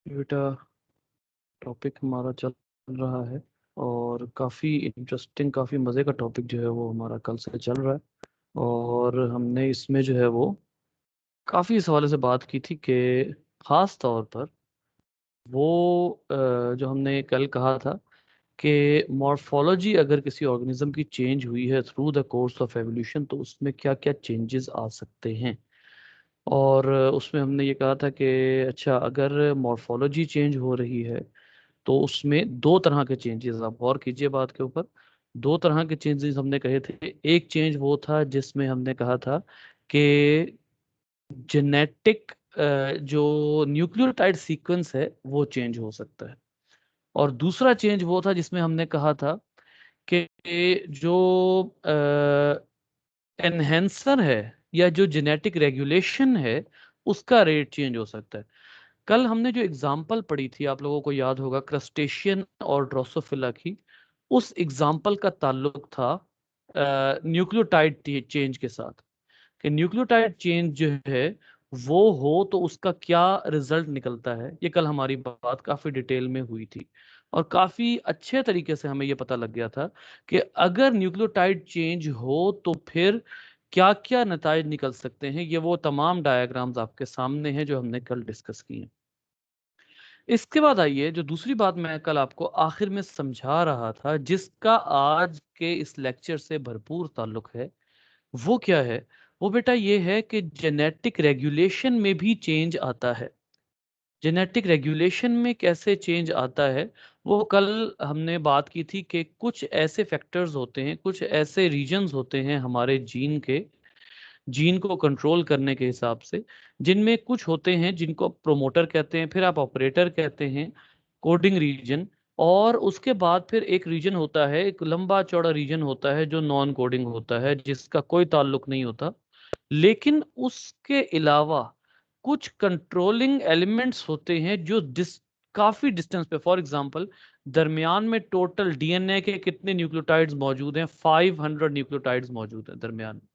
बेटा, टॉपिक हमारा चल रहा है और काफ़ी इंटरेस्टिंग, काफ़ी मज़े का टॉपिक जो है वो हमारा कल से चल रहा है। और हमने इसमें जो है वो काफ़ी इस हवाले से बात की थी कि ख़ास तौर पर वो जो हमने कल कहा था कि मॉर्फोलॉजी अगर किसी ऑर्गेनिज्म की चेंज हुई है through the course of evolution तो उसमें क्या क्या चेंजेस आ सकते हैं। और उसमें हमने ये कहा था कि अच्छा, अगर मॉर्फोलॉजी चेंज हो रही है तो उसमें दो तरह के चेंजेस, आप गौर कीजिए बात के ऊपर। दो तरह के चेंजेस हमने कहे थे। एक चेंज वो था जिसमें हमने कहा था कि जेनेटिक जो न्यूक्लियोटाइड सीक्वेंस है वो चेंज हो सकता है। और दूसरा चेंज वो था जिसमें हमने कहा था कि जो एनहेंसर है या जो जेनेटिक रेगुलेशन है उसका रेट चेंज हो सकता है। कल हमने जो एग्जाम्पल पढ़ी थी, आप लोगों को याद होगा, क्रस्टेशियन और ड्रोसोफिला की। उस एग्जाम्पल का ताल्लुक था न्यूक्लियोटाइड चेंज के साथ, कि न्यूक्लियोटाइड चेंज जो है वो हो तो उसका क्या रिजल्ट निकलता है। ये कल हमारी बात काफी डिटेल में हुई थी और काफी अच्छे तरीके से हमें ये पता लग गया था कि अगर न्यूक्लियोटाइड चेंज हो तो फिर क्या क्या नतीजे निकल सकते हैं। ये वो तमाम डायग्राम्स आपके सामने हैं जो हमने कल डिस्कस किए। इसके बाद आइए, जो दूसरी बात मैं कल आपको आखिर में समझा रहा था जिसका आज के इस लेक्चर से भरपूर ताल्लुक है, वो क्या है? वो बेटा ये है कि जेनेटिक रेगुलेशन में भी चेंज आता है। जेनेटिक रेगुलेशन में कैसे चेंज आता है, वो कल हमने बात की थी कि कुछ ऐसे फैक्टर्स होते हैं, कुछ ऐसे रीजन्स होते हैं हमारे जीन को कंट्रोल करने के हिसाब से, जिनमें कुछ होते हैं जिनको प्रोमोटर कहते हैं, फिर आप ऑपरेटर कहते हैं, कोडिंग रीजन। और उसके बाद फिर एक रीजन होता है, एक लंबा चौड़ा रीजन होता है जो नॉन कोडिंग होता है, जिसका कोई ताल्लुक नहीं होता। लेकिन उसके अलावा कुछ कंट्रोलिंग एलिमेंट्स होते हैं जो काफी डिस्टेंस पे, फॉर एग्जांपल दरमियान में टोटल डीएनए के कितने न्यूक्लियोटाइड्स मौजूद हैं? 500 न्यूक्लियोटाइड्स मौजूद हैं दरमियान में।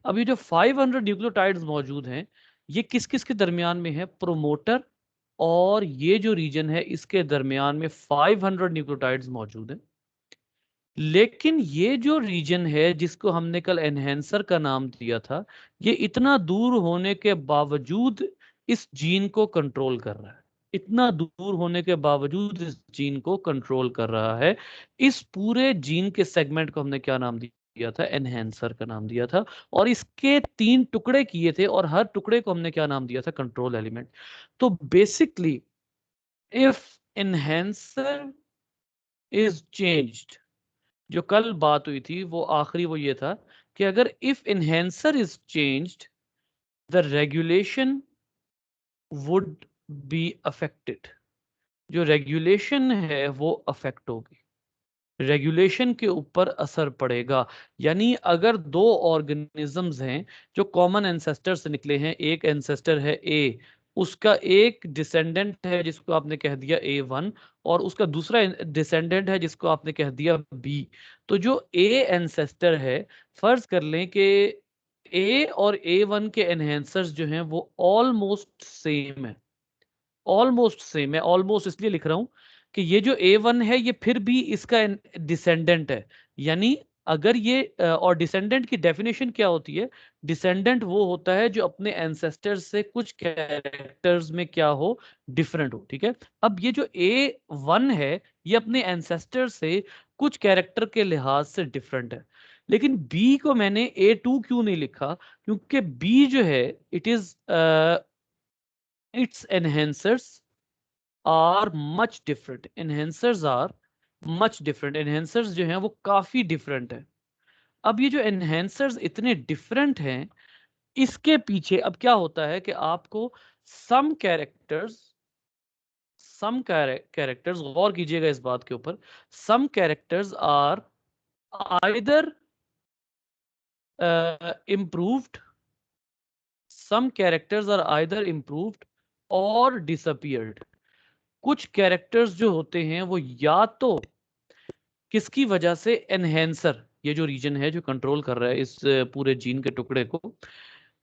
अब ये जो 500 न्यूक्लियोटाइड्स मौजूद हैं, ये किस किस के दरमियान में है? प्रोमोटर और ये जो रीजन है इसके दरमियान में 500 न्यूक्लियोटाइड्स मौजूद हैं। लेकिन ये जो रीजन है जिसको हमने कल एनहेंसर का नाम दिया था, ये इतना दूर होने के बावजूद इस जीन को कंट्रोल कर रहा है। इतना दूर होने के बावजूद इस जीन को कंट्रोल कर रहा है। इस पूरे जीन के सेगमेंट को हमने क्या नाम दिया था? एनहेंसर का नाम दिया था। और इसके 3 टुकड़े किए थे और हर टुकड़े को हमने क्या नाम दिया था? Control element. तो basically if enhancer is changed, जो कल बात हुई थी वो आखिरी वो ये था कि अगर if enhancer is changed the regulation would be affected. जो रेगुलेशन है वो अफेक्ट होगी, रेगुलेशन के ऊपर असर पड़ेगा। यानी अगर दो ऑर्गेनिजम्स हैं जो कॉमन एंसेस्टर से निकले हैं, एक एंसेस्टर है ए, उसका एक डिसेंडेंट है जिसको आपने कह दिया A1, और उसका दूसरा डिसेंडेंट है जिसको आपने कह दिया बी। तो जो ए एंसेस्टर है, फर्ज कर लें कि ए और A1 के एनहेंसर्स जो हैं वो ऑलमोस्ट सेम है। ऑलमोस्ट सेम है, ऑलमोस्ट इसलिए लिख रहा हूं कि ये जो A1 है ये फिर भी इसका डिसेंडेंट है। यानी अगर ये और डिसेंडेंट की डेफिनेशन क्या होती है? डिसेंडेंट वो होता है जो अपने एंसेस्टर से कुछ कैरेक्टर्स में क्या हो? डिफरेंट हो। ठीक है। अब ये जो A1 है ये अपने एंसेस्टर से कुछ कैरेक्टर के लिहाज से डिफरेंट है। लेकिन बी को मैंने A2 क्यों नहीं लिखा? क्योंकि बी जो है it is its enhancers are much different, enhancers are much different, enhancers जो हैं वो काफी डिफरेंट है। अब ये जो enhancers इतने डिफरेंट हैं, इसके पीछे अब क्या होता है कि आपको some characters some characters, गौर कीजिएगा इस बात के ऊपर, some characters are either improved, some characters are either improved or disappeared। कुछ कैरेक्टर्स जो होते हैं वो या तो किसकी वजह से, एनहेंसर, ये जो रीजन है जो कंट्रोल कर रहा है इस पूरे जीन के टुकड़े को,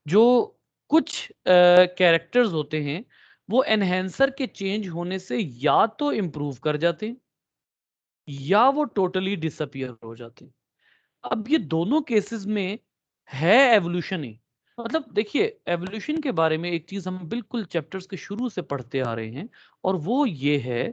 जो कुछ कैरेक्टर्स होते हैं वो एनहेंसर के चेंज होने से या तो इंप्रूव कर जाते हैं या वो टोटली डिसअपियर हो जाते हैं। अब ये दोनों केसेस में है एवोल्यूशन ही। मतलब देखिए, एवोल्यूशन के बारे में एक चीज हम बिल्कुल चैप्टर्स के शुरू से पढ़ते आ रहे हैं, और वो ये है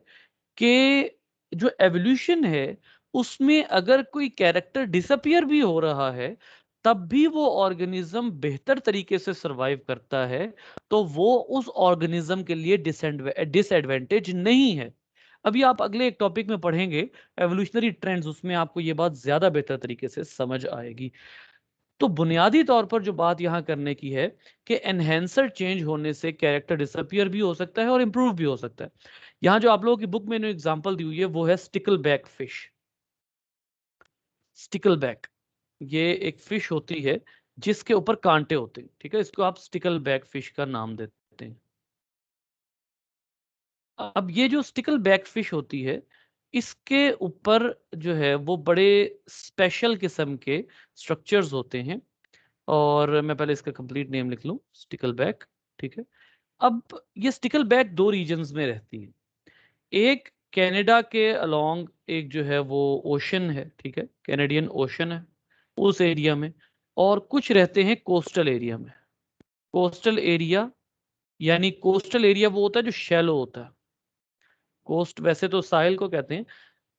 कि जो एवोल्यूशन है उसमें अगर कोई कैरेक्टर डिसअपियर भी हो रहा है तब भी वो ऑर्गेनिज्म बेहतर तरीके से सरवाइव करता है, तो वो उस ऑर्गेनिज्म के लिए डिसएडवांटेज नहीं है। अभी आप अगले एक टॉपिक में पढ़ेंगे एवोल्यूशनरी ट्रेंड्स, उसमें आपको ये बात ज्यादा बेहतर तरीके से समझ आएगी। तो बुनियादी तौर पर जो बात यहां करने की है कि एनहेंसर चेंज होने से कैरेक्टर डिसअपियर भी हो सकता है और इंप्रूव भी हो सकता है। यहां जो आप लोगों की बुक में एग्जांपल दी हुई है वो है sticker back fish. Sticker back ये एक फिश होती है जिसके ऊपर कांटे होते हैं, ठीक है, इसको आप स्टिकल बैक फिश का नाम देते हैं। अब ये जो स्टिकल बैक फिश होती है इसके ऊपर जो है वो बड़े स्पेशल किस्म के स्ट्रक्चर्स होते हैं, और मैं पहले इसका कंप्लीट नेम लिख लूं, स्टिकल बैक, ठीक है। अब ये स्टिकल बैक दो रीजन्स में रहती है। एक कनाडा के अलोंग एक जो है वो ओशन है, ठीक है, कैनेडियन ओशन है उस एरिया में, और कुछ रहते हैं कोस्टल एरिया में। कोस्टल एरिया यानी कोस्टल एरिया वो होता है जो शैलो होता है। कोस्ट वैसे तो साहिल को कहते हैं,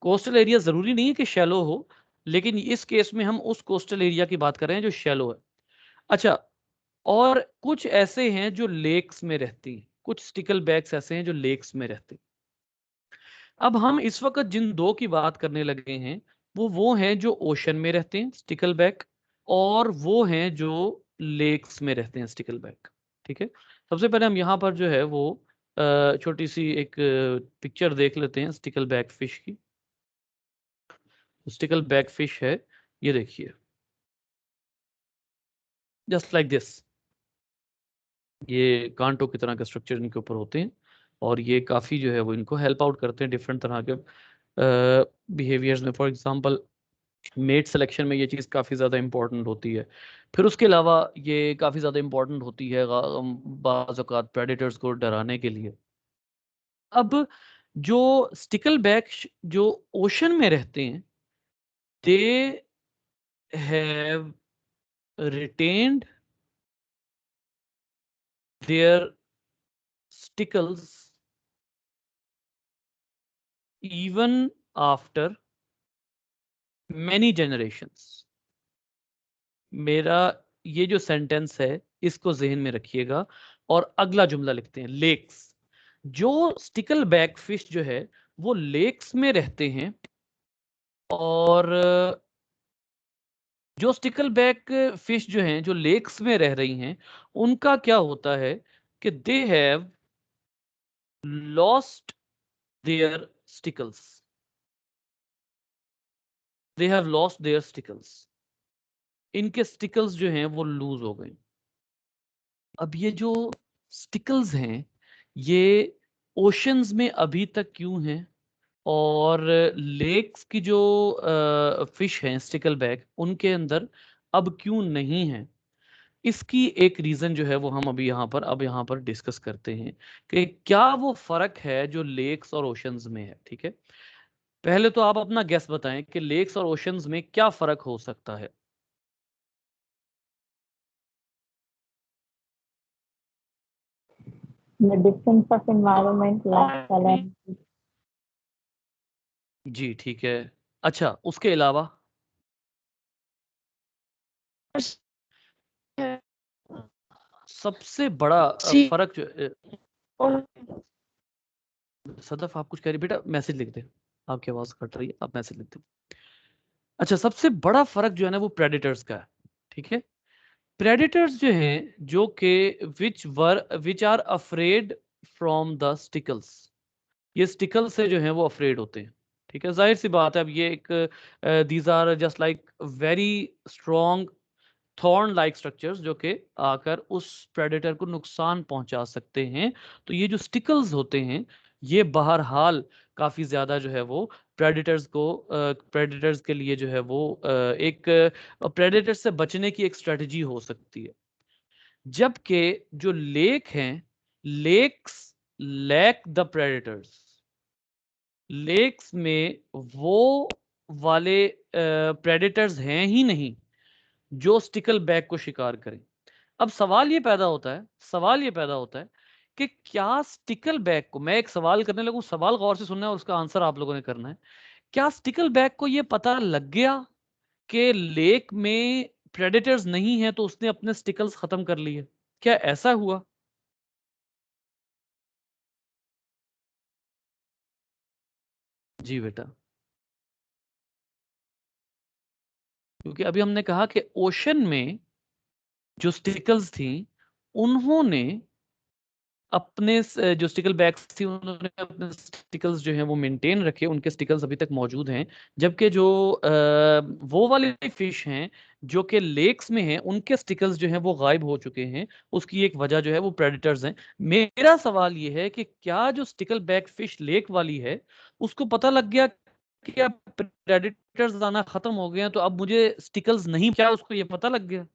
कोस्टल एरिया जरूरी नहीं है कि शैलो हो, लेकिन इस केस में हम उस कोस्टल एरिया की बात कर रहे हैं जो शैलो है। अच्छा, और कुछ ऐसे हैं जो लेक्स में रहती हैं, कुछ स्टिकल बैग्स ऐसे हैं जो लेक्स में रहते हैं। अब हम इस वक्त जिन दो की बात करने लगे हैं वो हैं जो ओशन में रहते हैं स्टिकल बैग, और वो हैं जो लेक्स में रहते हैं स्टिकल बैग, ठीक है। सबसे पहले हम यहाँ पर जो है वो छोटी सी एक पिक्चर देख लेते हैं स्टिकल बैग फिश की। स्टिकल बैग फिश है, ये देखिए, जस्ट लाइक दिस। ये कांटों की तरह के स्ट्रक्चर इनके ऊपर होते हैं, और ये काफ़ी जो है वो इनको हेल्प आउट करते हैं डिफरेंट तरह के बिहेवियर्स में। फॉर एग्जांपल मेट सिलेक्शन में ये चीज़ काफ़ी ज़्यादा इंपॉर्टेंट होती है। फिर उसके अलावा ये काफ़ी ज़्यादा इंपॉर्टेंट होती है बाज़ औक़ात प्रेडेटर्स को डराने के लिए। अब जो स्टिकल बैक जो ओशन में रहते हैं, they have retained their stickles even after many generations. मेरा ये जो सेंटेंस है इसको ज़हन में रखिएगा, और अगला जुमला लिखते हैं, लेक्स। जो स्टिकल बैक फिश जो है वो लेक्स में रहते हैं, और जो स्टिकल बैक फिश जो हैं जो लेक्स में रह रही हैं उनका क्या होता है कि they have lost their stickles. They have lost their stickles, इनके स्टिकल्स जो हैं वो लूज हो गए। अब ये जो स्टिकल्स हैं ये ओशंस में अभी तक क्यों हैं, और लेक्स की जो फिश हैं स्टिकल बैक उनके अंदर अब क्यों नहीं है, इसकी एक रीजन जो है वो हम अभी यहाँ पर डिस्कस करते हैं कि क्या वो फर्क है जो लेक्स और ओशंस में है, ठीक है। पहले तो आप अपना गेस बताएं कि लेक्स और ओशंस में क्या फर्क हो सकता है। The difference of environment like calamity. जी ठीक है। अच्छा, उसके अलावा सबसे बड़ा फर्क जो सदफ आप कुछ कह रही, बेटा मैसेज लिख दे, आपकी आवाज कट रही है, आप मैसेज लिख दो। अच्छा, सबसे बड़ा फर्क जो है ना वो प्रेडिटर्स का है, ठीक है। प्रेडिटर्स जो हैं जो कि which are afraid from the stickles, ये स्टिकल से जो है वो अफ्रेड होते हैं, ठीक है। जाहिर सी बात है, अब ये एक these are just like very strong thorn like structures जो कि आकर उस प्रेडेटर को नुकसान पहुंचा सकते हैं। तो ये जो स्टिकल्स होते हैं ये बहरहाल काफी ज्यादा जो है वो प्रेडेटर्स के लिए जो है वो एक प्रेडेटर से बचने की एक स्ट्रेटजी हो सकती है। जबकि जो लेक हैं, lakes lack the predators. Lakes में वो वाले प्रेडेटर्स हैं ही नहीं जो स्टिकल बैक को शिकार करें। अब सवाल ये पैदा होता है कि क्या स्टिकल बैक को, मैं एक सवाल करने लगूं, सवाल गौर से सुनना है और उसका आंसर आप लोगों ने करना है। क्या स्टिकल बैक को ये पता लग गया कि लेक में प्रेडेटर्स नहीं है तो उसने अपने स्टिकल्स खत्म कर लिए? क्या ऐसा हुआ? जी बेटा। क्योंकि अभी हमने कहा कि ओशन में जो स्टिकल्स थी उन्होंने अपने जो स्टिकल बैग्स थी उन्होंने अपने स्टिकल्स जो हैं वो मेंटेन रखे, उनके स्टिकल्स अभी तक मौजूद हैं। जबकि जो वो वाले फिश हैं जो कि लेक्स में हैं उनके स्टिकल्स जो हैं वो गायब हो चुके हैं। उसकी एक वजह जो है वो प्रेडेटर्स हैं। मेरा सवाल ये है कि क्या जो स्टिकल बैग फिश लेक वाली है उसको पता लग गया कि अब प्रेडेटर्स आना खत्म हो गए हैं तो अब मुझे स्टिकल्स नहीं, क्या उसको ये पता लग गया?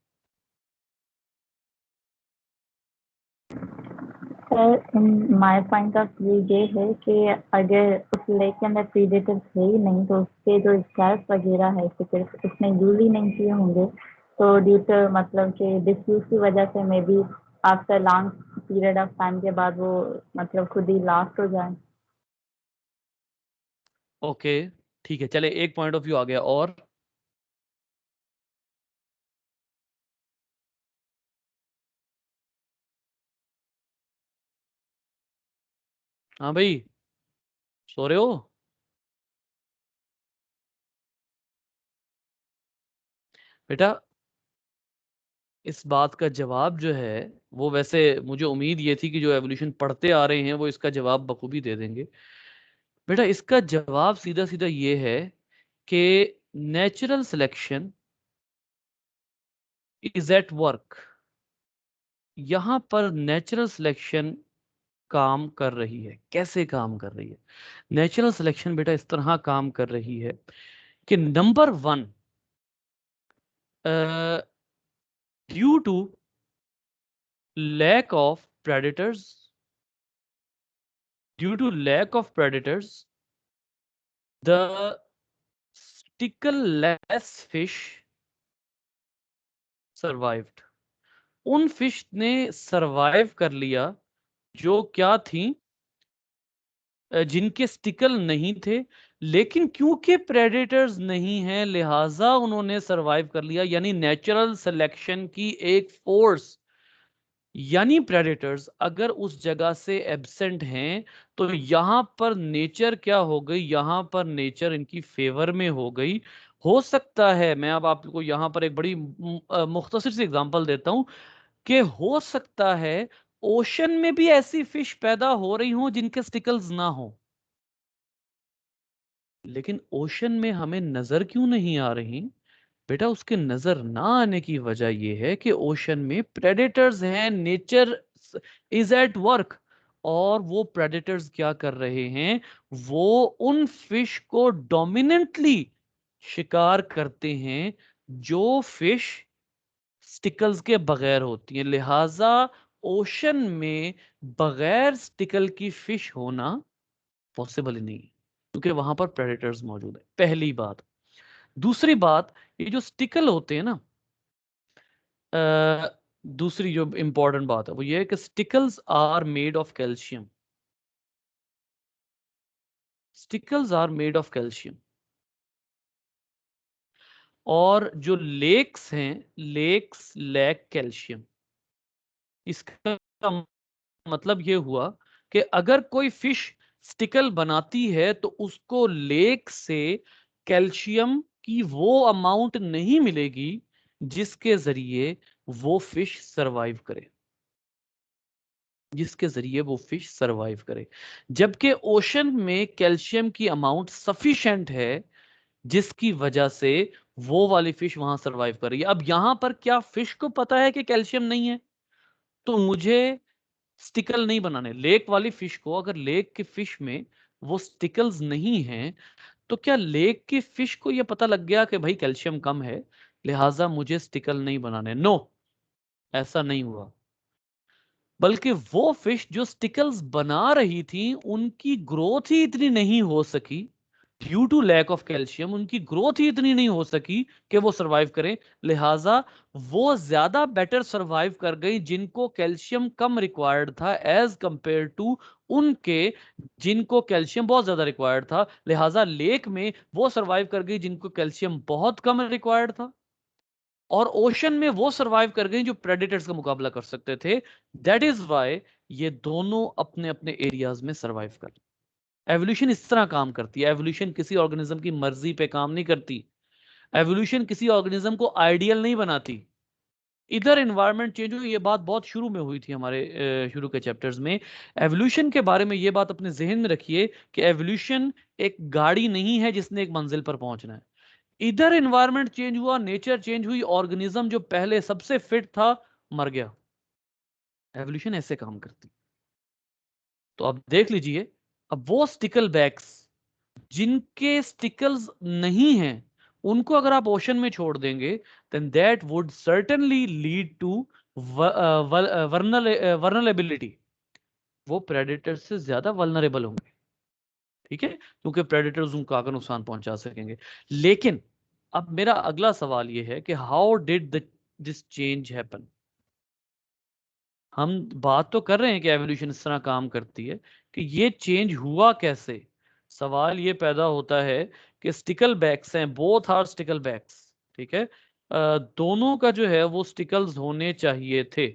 Sir, my point of view ये है कि अगर उस लेक के अंदर प्रीडेटर्स है ही नहीं तो उसके जो स्कैल्स वगैरह है सिर्फ उसने यूज ही नहीं किए होंगे, तो ड्यू टू मतलब कि डिसयूज की वजह से may be after long period of time के बाद वो मतलब खुद ही लास्ट हो जाए। ओके, ठीक है, चले एक पॉइंट ऑफ व्यू आ गया। और हाँ भाई, सो रहे हो? बेटा, इस बात का जवाब जो है वो, वैसे मुझे उम्मीद ये थी कि जो एवोल्यूशन पढ़ते आ रहे हैं वो इसका जवाब बखूबी दे देंगे। बेटा, इसका जवाब सीधा सीधा ये है कि natural selection is at work. यहां पर नेचुरल सिलेक्शन काम कर रही है। कैसे काम कर रही है नेचुरल सिलेक्शन? बेटा, इस तरह काम कर रही है कि number one, due to lack of predators, due to lack of predators, the stickleless fish survived। उन फिश ने सरवाइव कर लिया जो क्या थी, जिनके स्टिकल नहीं थे। लेकिन क्योंकि प्रेडेटर्स नहीं हैं लिहाजा उन्होंने सरवाइव कर लिया। यानी नेचुरल सिलेक्शन की एक फोर्स, यानी प्रेडेटर्स अगर उस जगह से एब्सेंट हैं तो यहां पर नेचर क्या हो गई, यहां पर नेचर इनकी फेवर में हो गई। हो सकता है, मैं अब आपको यहां पर एक बड़ी मुख्तसर सी एग्जांपल देता हूं कि हो सकता है ओशन में भी ऐसी फिश पैदा हो रही हो जिनके स्टिकल्स ना हो। लेकिन ओशन में हमें नजर क्यों नहीं आ रही? बेटा, उसके नजर ना आने की वजह यह है कि ओशन में प्रेडेटर्स हैं, नेचर इज एट वर्क। और वो प्रेडेटर्स क्या कर रहे हैं, वो उन फिश को डोमिनेंटली शिकार करते हैं जो फिश स्टिकल्स के बगैर होती हैं। लिहाजा ओशन में बगैर स्टिकल की फिश होना पॉसिबल ही नहीं, क्योंकि वहां पर प्रेडेटर्स मौजूद है। पहली बात। दूसरी बात, ये जो स्टिकल होते हैं ना, दूसरी जो इंपॉर्टेंट बात है वो ये है कि stickles are made of calcium. Stickles are made of calcium. और जो लेक्स हैं, लेक्स लैक कैल्शियम। इसका मतलब ये हुआ कि अगर कोई फिश स्टिकल बनाती है तो उसको लेक से कैल्शियम की वो अमाउंट नहीं मिलेगी जिसके जरिए वो फिश सरवाइव करे, जिसके जरिए वो फिश सरवाइव करे। जबकि ओशन में कैल्शियम की अमाउंट सफिशिएंट है जिसकी वजह से वो वाली फिश वहां सरवाइव कर रही है। अब यहां पर क्या फिश को पता है कि कैल्शियम नहीं है तो मुझे स्टिकल नहीं बनाने? लेक वाली फिश को, अगर लेक की फिश में वो स्टिकल्स नहीं हैं तो क्या लेक की फिश को यह पता लग गया कि भाई कैल्शियम कम है लिहाजा मुझे स्टिकल नहीं बनाने? नो, ऐसा नहीं हुआ। बल्कि वो फिश जो स्टिकल्स बना रही थी उनकी ग्रोथ ही इतनी नहीं हो सकी, due to lack of calcium उनकी ग्रोथ ही इतनी नहीं हो सकी कि वो सरवाइव करें। लिहाजा वो ज्यादा बेटर सरवाइव कर गई जिनको कैल्शियम कम रिक्वायर्ड था एज कंपेयर टू उनके जिनको कैल्शियम बहुत ज्यादा रिक्वायर्ड था। लिहाजा लेक में वो सरवाइव कर गई जिनको कैल्शियम बहुत कम रिक्वायर्ड था, और ओशन में वो सरवाइव कर गई जो प्रेडेटर्स का मुकाबला कर सकते थे। दैट इज वाई ये दोनों अपने अपने एरियाज में सरवाइव कर। एवोल्यूशन इस तरह काम करती है। एवोल्यूशन किसी ऑर्गेनिज्म की मर्जी पे काम नहीं करती। एवोल्यूशन किसी ऑर्गेनिज्म को आइडियल नहीं बनाती। इधर एनवायरनमेंट चेंज हुई, ये बात बहुत शुरू में हुई थी हमारे शुरू के चैप्टर्स में। एवोल्यूशन के बारे में ये बात अपने जहन में रखिए कि एवोल्यूशन एक गाड़ी नहीं है जिसने एक मंजिल पर पहुंचना है। इधर एनवायरनमेंट चेंज हुआ, नेचर चेंज हुई, ऑर्गेनिज्म जो पहले सबसे फिट था मर गया। एवोल्यूशन ऐसे काम करती। तो अब देख लीजिए, अब वो स्टिकल बैक्स जिनके स्टिकल्स नहीं हैं उनको अगर आप ओशन में छोड़ देंगे then that would certainly lead to vulnerability. वो प्रेडेटर से ज्यादा वल्नरेबल होंगे, ठीक है, क्योंकि प्रेडेटर्स उनको आकर नुकसान पहुंचा सकेंगे। लेकिन अब मेरा अगला सवाल यह है कि how did this change happen. हम बात तो कर रहे हैं कि एवोल्यूशन इस तरह काम करती है, कि ये चेंज हुआ कैसे। सवाल ये पैदा होता है कि स्टिकल बैक्स हैं, बोथ आर स्टिकल बैक्स, ठीक है, दोनों का जो है वो स्टिकल्स होने चाहिए थे,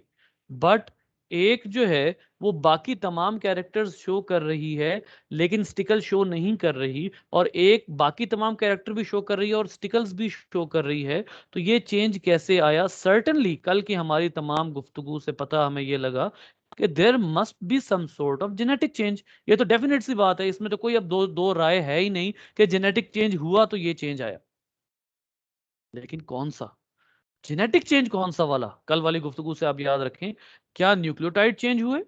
बट एक जो है वो बाकी तमाम कैरेक्टर्स शो कर रही है लेकिन स्टिकल शो नहीं कर रही, और एक बाकी तमाम कैरेक्टर भी शो कर रही है और स्टिकल्स भी शो कर रही है। तो ये चेंज कैसे आया? सर्टनली कल की हमारी तमाम गुफ्तगू से पता हमें ये लगा कि there must be some sort of genetic change. ये तो डेफिनेट सी बात है, इसमें तो कोई अब दो दो राय है ही नहीं कि जेनेटिक चेंज हुआ तो ये चेंज आया। लेकिन कौन सा जेनेटिक चेंज, कौन सा वाला? कल वाली गुफ्तगू से आप याद रखें, क्या न्यूक्लियोटाइड चेंज हुए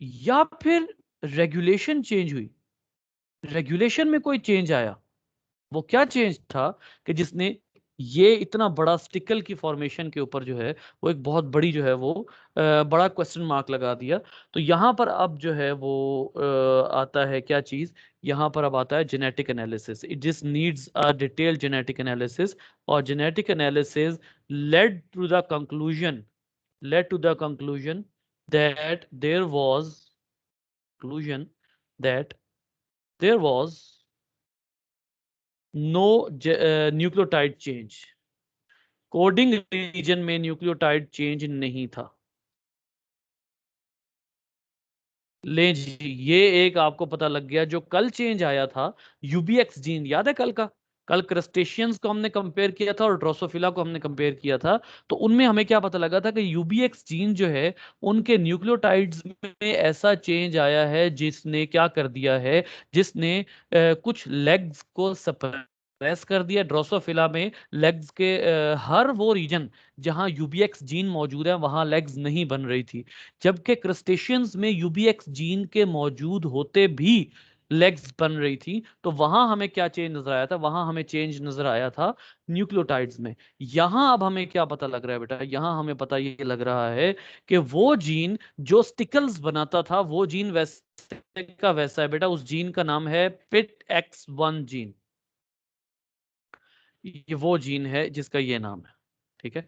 या फिर रेगुलेशन चेंज हुई? रेगुलेशन में कोई चेंज आया। वो क्या चेंज था कि जिसने ये इतना बड़ा स्टिकल की फॉर्मेशन के ऊपर जो है वो एक बहुत बड़ी जो है वो बड़ा क्वेश्चन मार्क लगा दिया। तो यहां पर अब जो है वो आता है क्या चीज, यहां पर अब आता है genetic analysis. It just needs a detailed genetic analysis, और genetic analysis led to the conclusion, led to the conclusion that there was conclusion that there was no nucleotide change। Coding region में nucleotide change नहीं था। ले जी, ये एक आपको पता लग गया। जो कल चेंज आया था यूबीएक्स जीन, याद है कल का? कल क्रस्टेशियंस को हमने कंपेयर किया था और ड्रोसोफिला को हमने कंपेयर किया था। तो उनमें हमें क्या पता लगा था कि यूबीएक्स जीन जो है उनके न्यूक्लियोटाइड्स में ऐसा चेंज आया है जिसने क्या कर दिया है, जिसने कुछ लेग्स को सप्रेस कर दिया। ड्रोसोफिला में लेग्स के हर वो रीजन जहां यूबीएक्स जीन मौजूद है वहां लेग्स नहीं बन रही थी, जबकि क्रस्टेशियंस में यूबीएक्स जीन के मौजूद होते भी लेग्स बन रही थी। तो वहां हमें क्या चेंज नजर आया था? वहां हमें चेंज नजर आया था न्यूक्लियोटाइड्स में। यहां अब हमें क्या पता लग रहा है बेटा? यहां हमें पता ये लग रहा है कि वो जीन जो स्टिकल्स बनाता था वो जीन वैसे का वैसा है बेटा। उस जीन का नाम है पिट एक्स वन जीन। ये वो जीन है जिसका ये नाम है, ठीक है।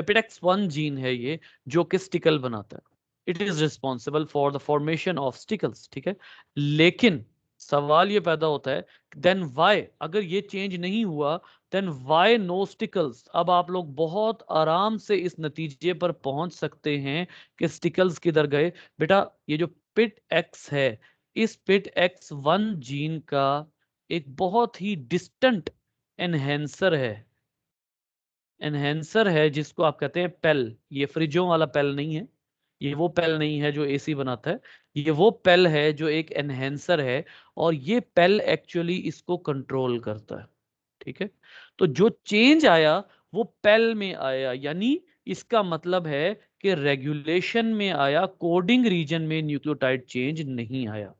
पिटेक्स वन जीन है ये, जो कि स्टिकल बनाता है। It is responsible for the formation of stickles, ठीक है। लेकिन सवाल ये पैदा होता है, देन वाई, अगर ये चेंज नहीं हुआ देन वाई नो स्टिकल्स? अब आप लोग बहुत आराम से इस नतीजे पर पहुंच सकते हैं कि स्टिकल्स किधर गए। बेटा ये जो पिट एक्स है, इस पिट एक्स वन जीन का एक बहुत ही डिस्टेंट एनहेंसर है, एनहेंसर है जिसको आप कहते हैं पेल। ये फ्रिजों वाला पेल नहीं है, ये वो पेल नहीं है जो एसी बनाता है, ये वो पेल है जो एक एनहेंसर है, और ये पेल एक्चुअली इसको कंट्रोल करता है, ठीक है। तो जो चेंज आया वो पेल में आया, यानी इसका मतलब है कि रेगुलेशन में आया, कोडिंग रीजन में न्यूक्लियोटाइड चेंज नहीं आया,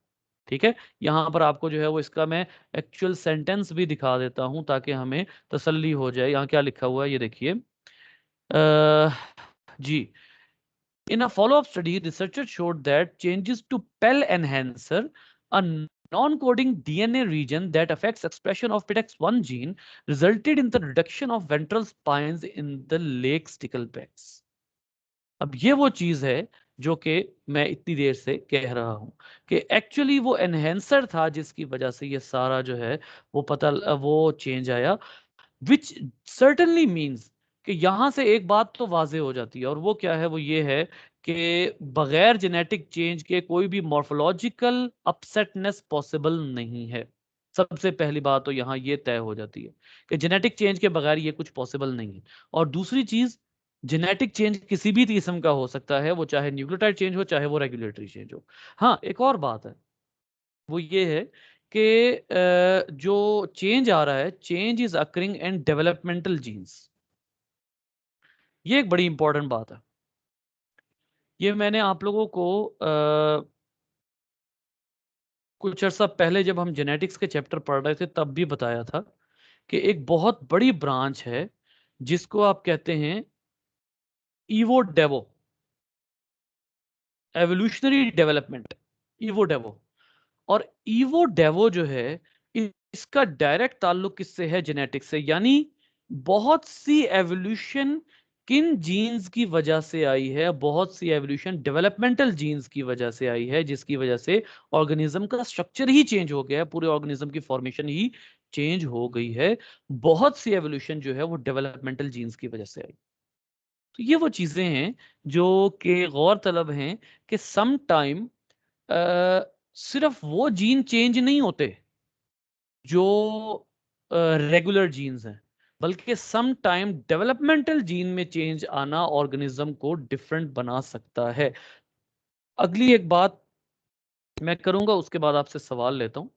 ठीक है। यहां पर आपको जो है वो इसका मैं एक्चुअल सेंटेंस भी दिखा देता हूं ताकि हमें तसल्ली हो जाए। यहाँ क्या लिखा हुआ है ये देखिए। जी, in a follow-up study, researchers showed that changes to PEL enhancer, a non-coding DNA region that affects expression of PTX1 gene, resulted in the reduction of ventral spines in the lake sticklebacks. अब ये वो चीज है जो कि मैं इतनी देर से कह रहा हूं कि एक्चुअली वो एनहेंसर था जिसकी वजह से ये सारा जो है वो चेंज आया, विच सर्टनली मीन्स कि यहां से एक बात तो वाजे हो जाती है, और वो क्या है, वो ये है कि बगैर जेनेटिक चेंज के कोई भी मॉर्फोलॉजिकल अपसेटनेस पॉसिबल नहीं है। सबसे पहली बात तो यहां ये तय हो जाती है कि जेनेटिक चेंज के बगैर ये कुछ पॉसिबल नहीं है। और दूसरी चीज, जेनेटिक चेंज किसी भी किस्म का हो सकता है, वो चाहे न्यूक्लियोटाइड चेंज हो चाहे वो रेगुलेटरी चेंज हो। हाँ, एक और बात है, वो ये है कि जो चेंज आ रहा है, change is occurring in developmental genes. ये एक बड़ी इंपॉर्टेंट बात है। ये मैंने आप लोगों को कुछ अर्सा पहले जब हम जेनेटिक्स के चैप्टर पढ़ रहे थे तब भी बताया था कि एक बहुत बड़ी ब्रांच है जिसको आप कहते हैं evo Daewoo, evolutionary development, evo Daewoo. और ईवो डेवो जो है, इसका डायरेक्ट ताल्लुक किससे है? जेनेटिक्स से। यानी बहुत सी एवोल्यूशन किन जीन्स की वजह से आई है? बहुत सी एवोल्यूशन डेवलपमेंटल जीन्स की वजह से आई है, जिसकी वजह से ऑर्गेनिज्म का स्ट्रक्चर ही चेंज हो गया है, पूरे ऑर्गेनिज्म की फॉर्मेशन ही चेंज हो गई है। बहुत सी एवोल्यूशन जो है वो डेवलपमेंटल जीन्स की वजह से आई। तो ये वो चीजें हैं जो कि गौर तलब हैं कि सम टाइम सिर्फ वो जीन चेंज नहीं होते जो रेगुलर जीन्स हैं, बल्कि सम टाइम डेवलपमेंटल जीन में चेंज आना ऑर्गेनिज्म को डिफरेंट बना सकता है। अगली एक बात मैं करूंगा, उसके बाद आपसे सवाल लेता हूं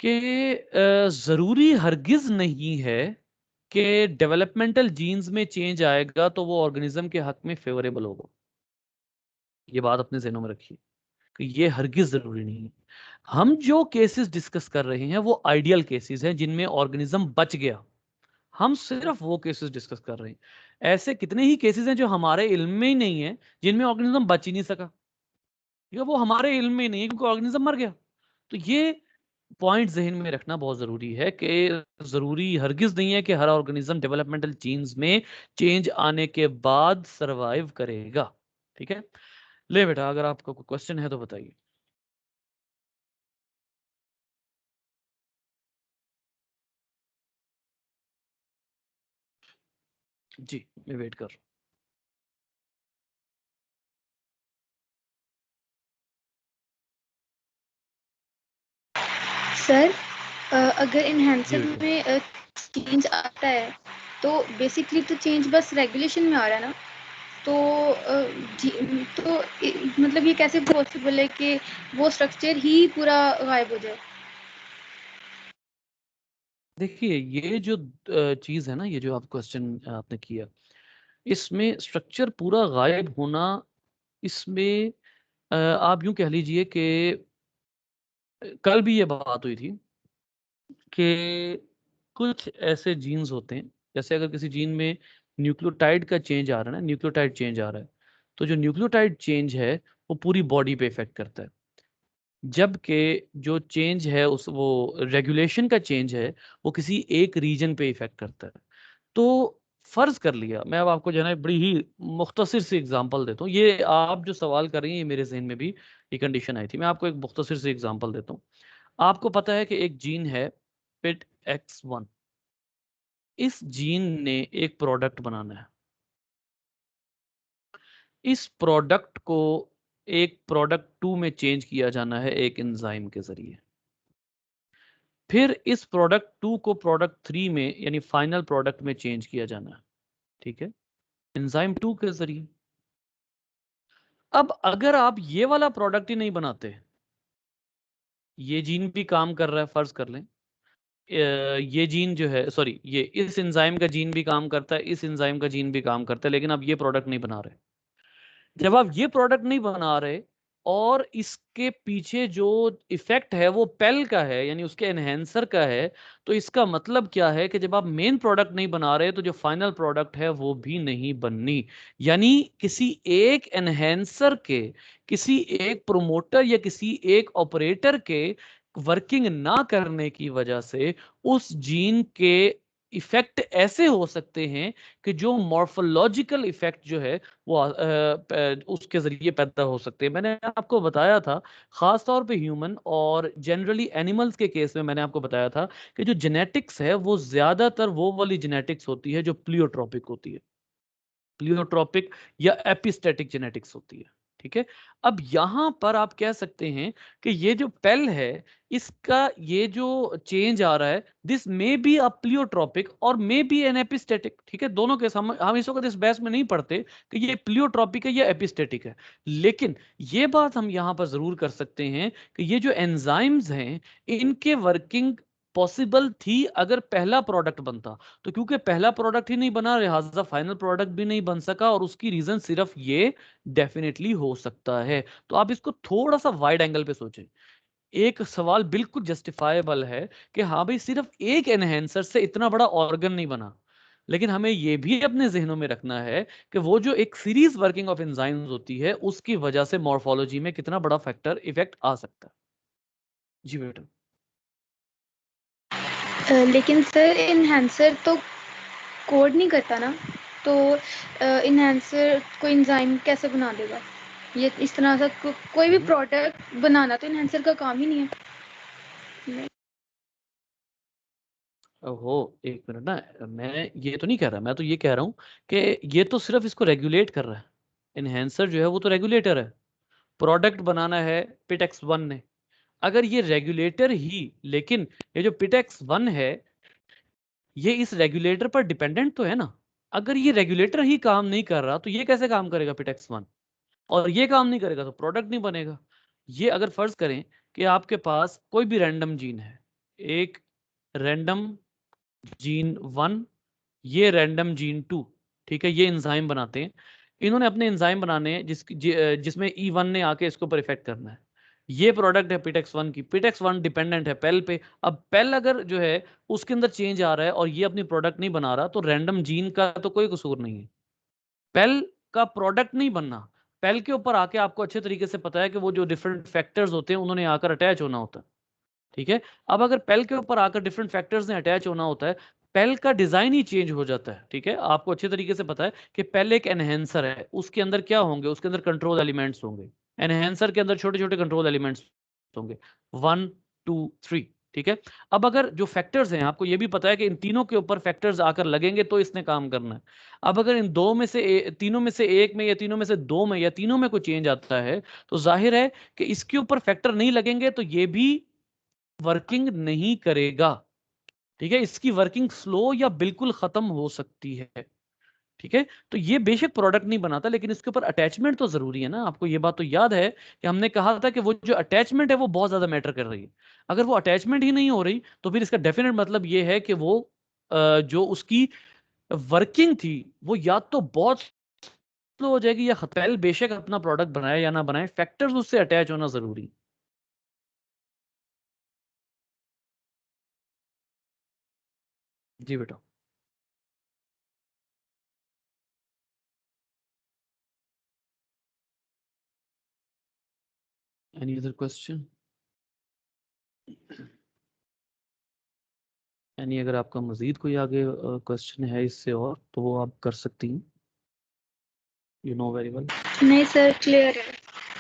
कि जरूरी हरगिज नहीं है कि डेवलपमेंटल जीन्स में चेंज आएगा तो वो ऑर्गेनिज्म के हक में फेवरेबल होगा। ये बात अपने ज़हनों में रखिए कि ये हरगिज जरूरी नहीं है। हम जो केसेस डिस्कस कर रहे हैं वो आइडियल केसेस हैं जिनमें ऑर्गेनिज्म बच गया। हम सिर्फ वो केसेस डिस्कस कर रहे हैं। ऐसे कितने ही केसेस हैं जो हमारे इल्म में ही नहीं है, जिनमें ऑर्गेनिज्म बच ही नहीं सका, या वो हमारे इल्म में नहीं है क्योंकि ऑर्गेनिज्म मर गया। तो ये पॉइंट जहन में रखना बहुत जरूरी है कि जरूरी हरगिज नहीं है कि हर ऑर्गेनिज्म डेवलपमेंटल जीन्स में चेंज आने के बाद सरवाइव करेगा। ठीक है, ले बेटा, अगर आपका कोई क्वेश्चन है तो बताइए। जी, मैं वेट कर रहा हूँ। सर, अगर जी इन्हेंसर बेटा। में चेंज आता है तो बेसिकली तो चेंज बस रेगुलेशन में आ रहा है ना, तो मतलब ये कैसे पॉसिबल है कि वो स्ट्रक्चर ही पूरा गायब हो जाए? देखिए, ये जो चीज है ना, ये जो आप क्वेश्चन आपने किया, इसमें स्ट्रक्चर पूरा गायब होना, इसमें आप यूं कह लीजिए कि कल भी ये बात हुई थी कि कुछ ऐसे जीन्स होते हैं, जैसे अगर किसी जीन में न्यूक्लियोटाइड का चेंज आ रहा है ना, न्यूक्लियोटाइड चेंज आ रहा है, तो जो न्यूक्लियोटाइड चेंज है वो पूरी बॉडी पे इफेक्ट करता है। जबकि जो चेंज है, उस वो रेगुलेशन का चेंज है, वो किसी एक रीजन पे इफेक्ट करता है। तो फर्ज कर लिया, मैं अब आपको जो है ना बड़ी ही मुख्तसर सी एग्जांपल देता हूँ। ये आप जो सवाल कर रही हैं, ये मेरे जहन में भी ये कंडीशन आई थी। मैं आपको एक मुख्तसर सी एग्जांपल देता हूँ। आपको पता है कि एक जीन है पिट X1। इस जीन ने एक प्रोडक्ट बनाना है। इस प्रोडक्ट को एक प्रोडक्ट 2 में चेंज किया जाना है एक एंजाइम के जरिए। फिर इस प्रोडक्ट 2 को प्रोडक्ट 3 में यानी फाइनल प्रोडक्ट में चेंज किया जाना है। ठीक है, एंजाइम 2 के जरिए। अब अगर आप ये वाला प्रोडक्ट ही नहीं बनाते, ये जीन भी काम कर रहा है, फर्ज कर लें ये जीन जो है, सॉरी, ये इस एंजाइम का जीन भी काम करता है, इस एंजाइम का जीन भी काम करता है, लेकिन आप ये प्रोडक्ट नहीं बना रहे। जब आप ये प्रोडक्ट नहीं बना रहे और इसके पीछे जो इफेक्ट है वो पेल का है, यानी उसके एनहेंसर का है। तो इसका मतलब क्या है कि जब आप मेन प्रोडक्ट नहीं बना रहे तो जो फाइनल प्रोडक्ट है वो भी नहीं बननी। यानी किसी एक एनहेंसर के, किसी एक प्रोमोटर या किसी एक ऑपरेटर के वर्किंग ना करने की वजह से उस जीन के इफेक्ट ऐसे हो सकते हैं कि जो मॉर्फोलॉजिकल इफेक्ट जो है वो उसके जरिए पैदा हो सकते हैं। मैंने आपको बताया था, खास तौर पे ह्यूमन और जनरली एनिमल्स के केस में मैंने आपको बताया था कि जो जेनेटिक्स है वो ज्यादातर वो वाली जेनेटिक्स होती है जो प्लियोट्रॉपिक होती है, प्लियोट्रॉपिक या एपिस्टेटिक जेनेटिक्स होती है। ठीक है। अब यहां पर आप कह सकते हैं कि ये जो पेल है, इसका ये जो चेंज आ रहा है, this may be a pleiotropic और मे बी एन एपिस्टेटिक। ठीक है, दोनों के हम इस वक्त इस बहस में नहीं पढ़ते कि ये प्लियोट्रॉपिक है या एपिस्टेटिक है, लेकिन ये बात हम यहां पर जरूर कर सकते हैं कि ये जो एंजाइम्स हैं इनके वर्किंग पॉसिबल थी अगर पहला प्रोडक्ट बनता। तो क्योंकि पहला प्रोडक्ट ही नहीं बना, लिहाजा फाइनल प्रोडक्ट भी नहीं बन सका, और उसकी रीजन सिर्फ ये डेफिनेटली हो सकता है। तो आप इसको थोड़ा सा वाइड एंगल पे सोचें। एक सवाल बिल्कुल जस्टिफाएबल है कि हाँ भाई, सिर्फ एक एनहेंसर से इतना बड़ा ऑर्गन नहीं बना, लेकिन हमें यह भी अपने जहनों में रखना है कि वो जो एक सीरीज वर्किंग ऑफ एंजाइम्स होती है उसकी वजह से मॉर्फोलॉजी में कितना बड़ा फैक्टर इफेक्ट आ सकता है। जी बेटा। लेकिन सर इन्हेंसर तो कोड नहीं करता ना, तो इन्हेंसर कोई एंजाइम कैसे बना देगा? ये इस तरह से कोई भी प्रोडक्ट बनाना तो इन्हेंसर का काम ही नहीं है। ओहो, एक मिनट ना, मैं ये तो नहीं कह रहा, मैं तो ये कह रहा हूं कि ये तो सिर्फ इसको रेगुलेट कर रहा है। इनहेंसर जो है वो तो रेगुलेटर है, प्रोडक्ट बनाना है पिटेक्स वन ने। अगर ये रेगुलेटर ही, लेकिन ये जो पिटेक्स वन है ये इस रेगुलेटर पर डिपेंडेंट तो है ना। अगर ये रेगुलेटर ही काम नहीं कर रहा तो ये कैसे काम करेगा पिटेक्स वन, और ये काम नहीं करेगा तो प्रोडक्ट नहीं बनेगा। ये अगर फर्ज करें कि आपके पास कोई भी रैंडम जीन है, एक रैंडम जीन वन, ये रैंडम जीन टू, ठीक है, ये एंजाइम बनाते हैं। इन्होंने अपने एंजाइम बनाने हैं जिसमें ई वन ने आके इसके ऊपर इफेक्ट करना है। ये प्रोडक्ट है पिटेक्स वन की, पिटेक्स वन डिपेंडेंट है पेल पे। अब पेल अगर जो है उसके अंदर चेंज आ रहा है और ये अपनी प्रोडक्ट नहीं बना रहा, तो रैंडम जीन का तो कोई कसूर नहीं है, पेल का प्रोडक्ट नहीं बनना। पेल के ऊपर आके आपको अच्छे तरीके से पता है कि वो जो डिफरेंट फैक्टर्स होते हैं उन्होंने आकर अटैच होना होता है। ठीक है। अब अगर पेल के ऊपर आकर डिफरेंट फैक्टर्स ने अटैच होना होता है, पेल का डिजाइन ही चेंज हो जाता है। ठीक है, आपको अच्छे तरीके से पता है कि पेल एक एनहेंसर है, उसके अंदर क्या होंगे, उसके अंदर कंट्रोल एलिमेंट्स होंगे। एनहेंसर के अंदर छोटे छोटे कंट्रोल एलिमेंट्स होंगे, 1 2 3। ठीक है। अब अगर जो फैक्टर्स हैं, आपको यह भी पता है कि इन तीनों के ऊपर फैक्टर्स आकर लगेंगे तो इसने काम करना है। अब अगर इन दो में से तीनों में से एक में, या तीनों में से दो में, या तीनों में कोई चेंज आता है, तो जाहिर है कि इसके ऊपर फैक्टर नहीं लगेंगे तो ये भी वर्किंग नहीं करेगा। ठीक है, इसकी वर्किंग स्लो या बिल्कुल खत्म हो सकती है। ठीक है। तो ये बेशक प्रोडक्ट नहीं बनाता, लेकिन इसके ऊपर अटैचमेंट तो जरूरी है ना। आपको ये बात तो याद है कि हमने कहा था कि वो जो अटैचमेंट है वो बहुत ज्यादा मैटर कर रही है। अगर वो अटैचमेंट ही नहीं हो रही तो फिर इसका डेफिनेट मतलब ये है कि वो जो उसकी वर्किंग थी वो या तो बहुत स्लो हो जाएगी, या पेल बेशक अपना प्रोडक्ट बनाए या ना बनाए, फैक्टर्स उससे अटैच होना जरूरी है। जी बेटा। Any other question? यानी अगर आपका मजीद कोई आगे क्वेश्चन है इससे और, तो वो आप कर सकती हैं, यू नो वेरी वेल। नहीं सर, क्लियर है,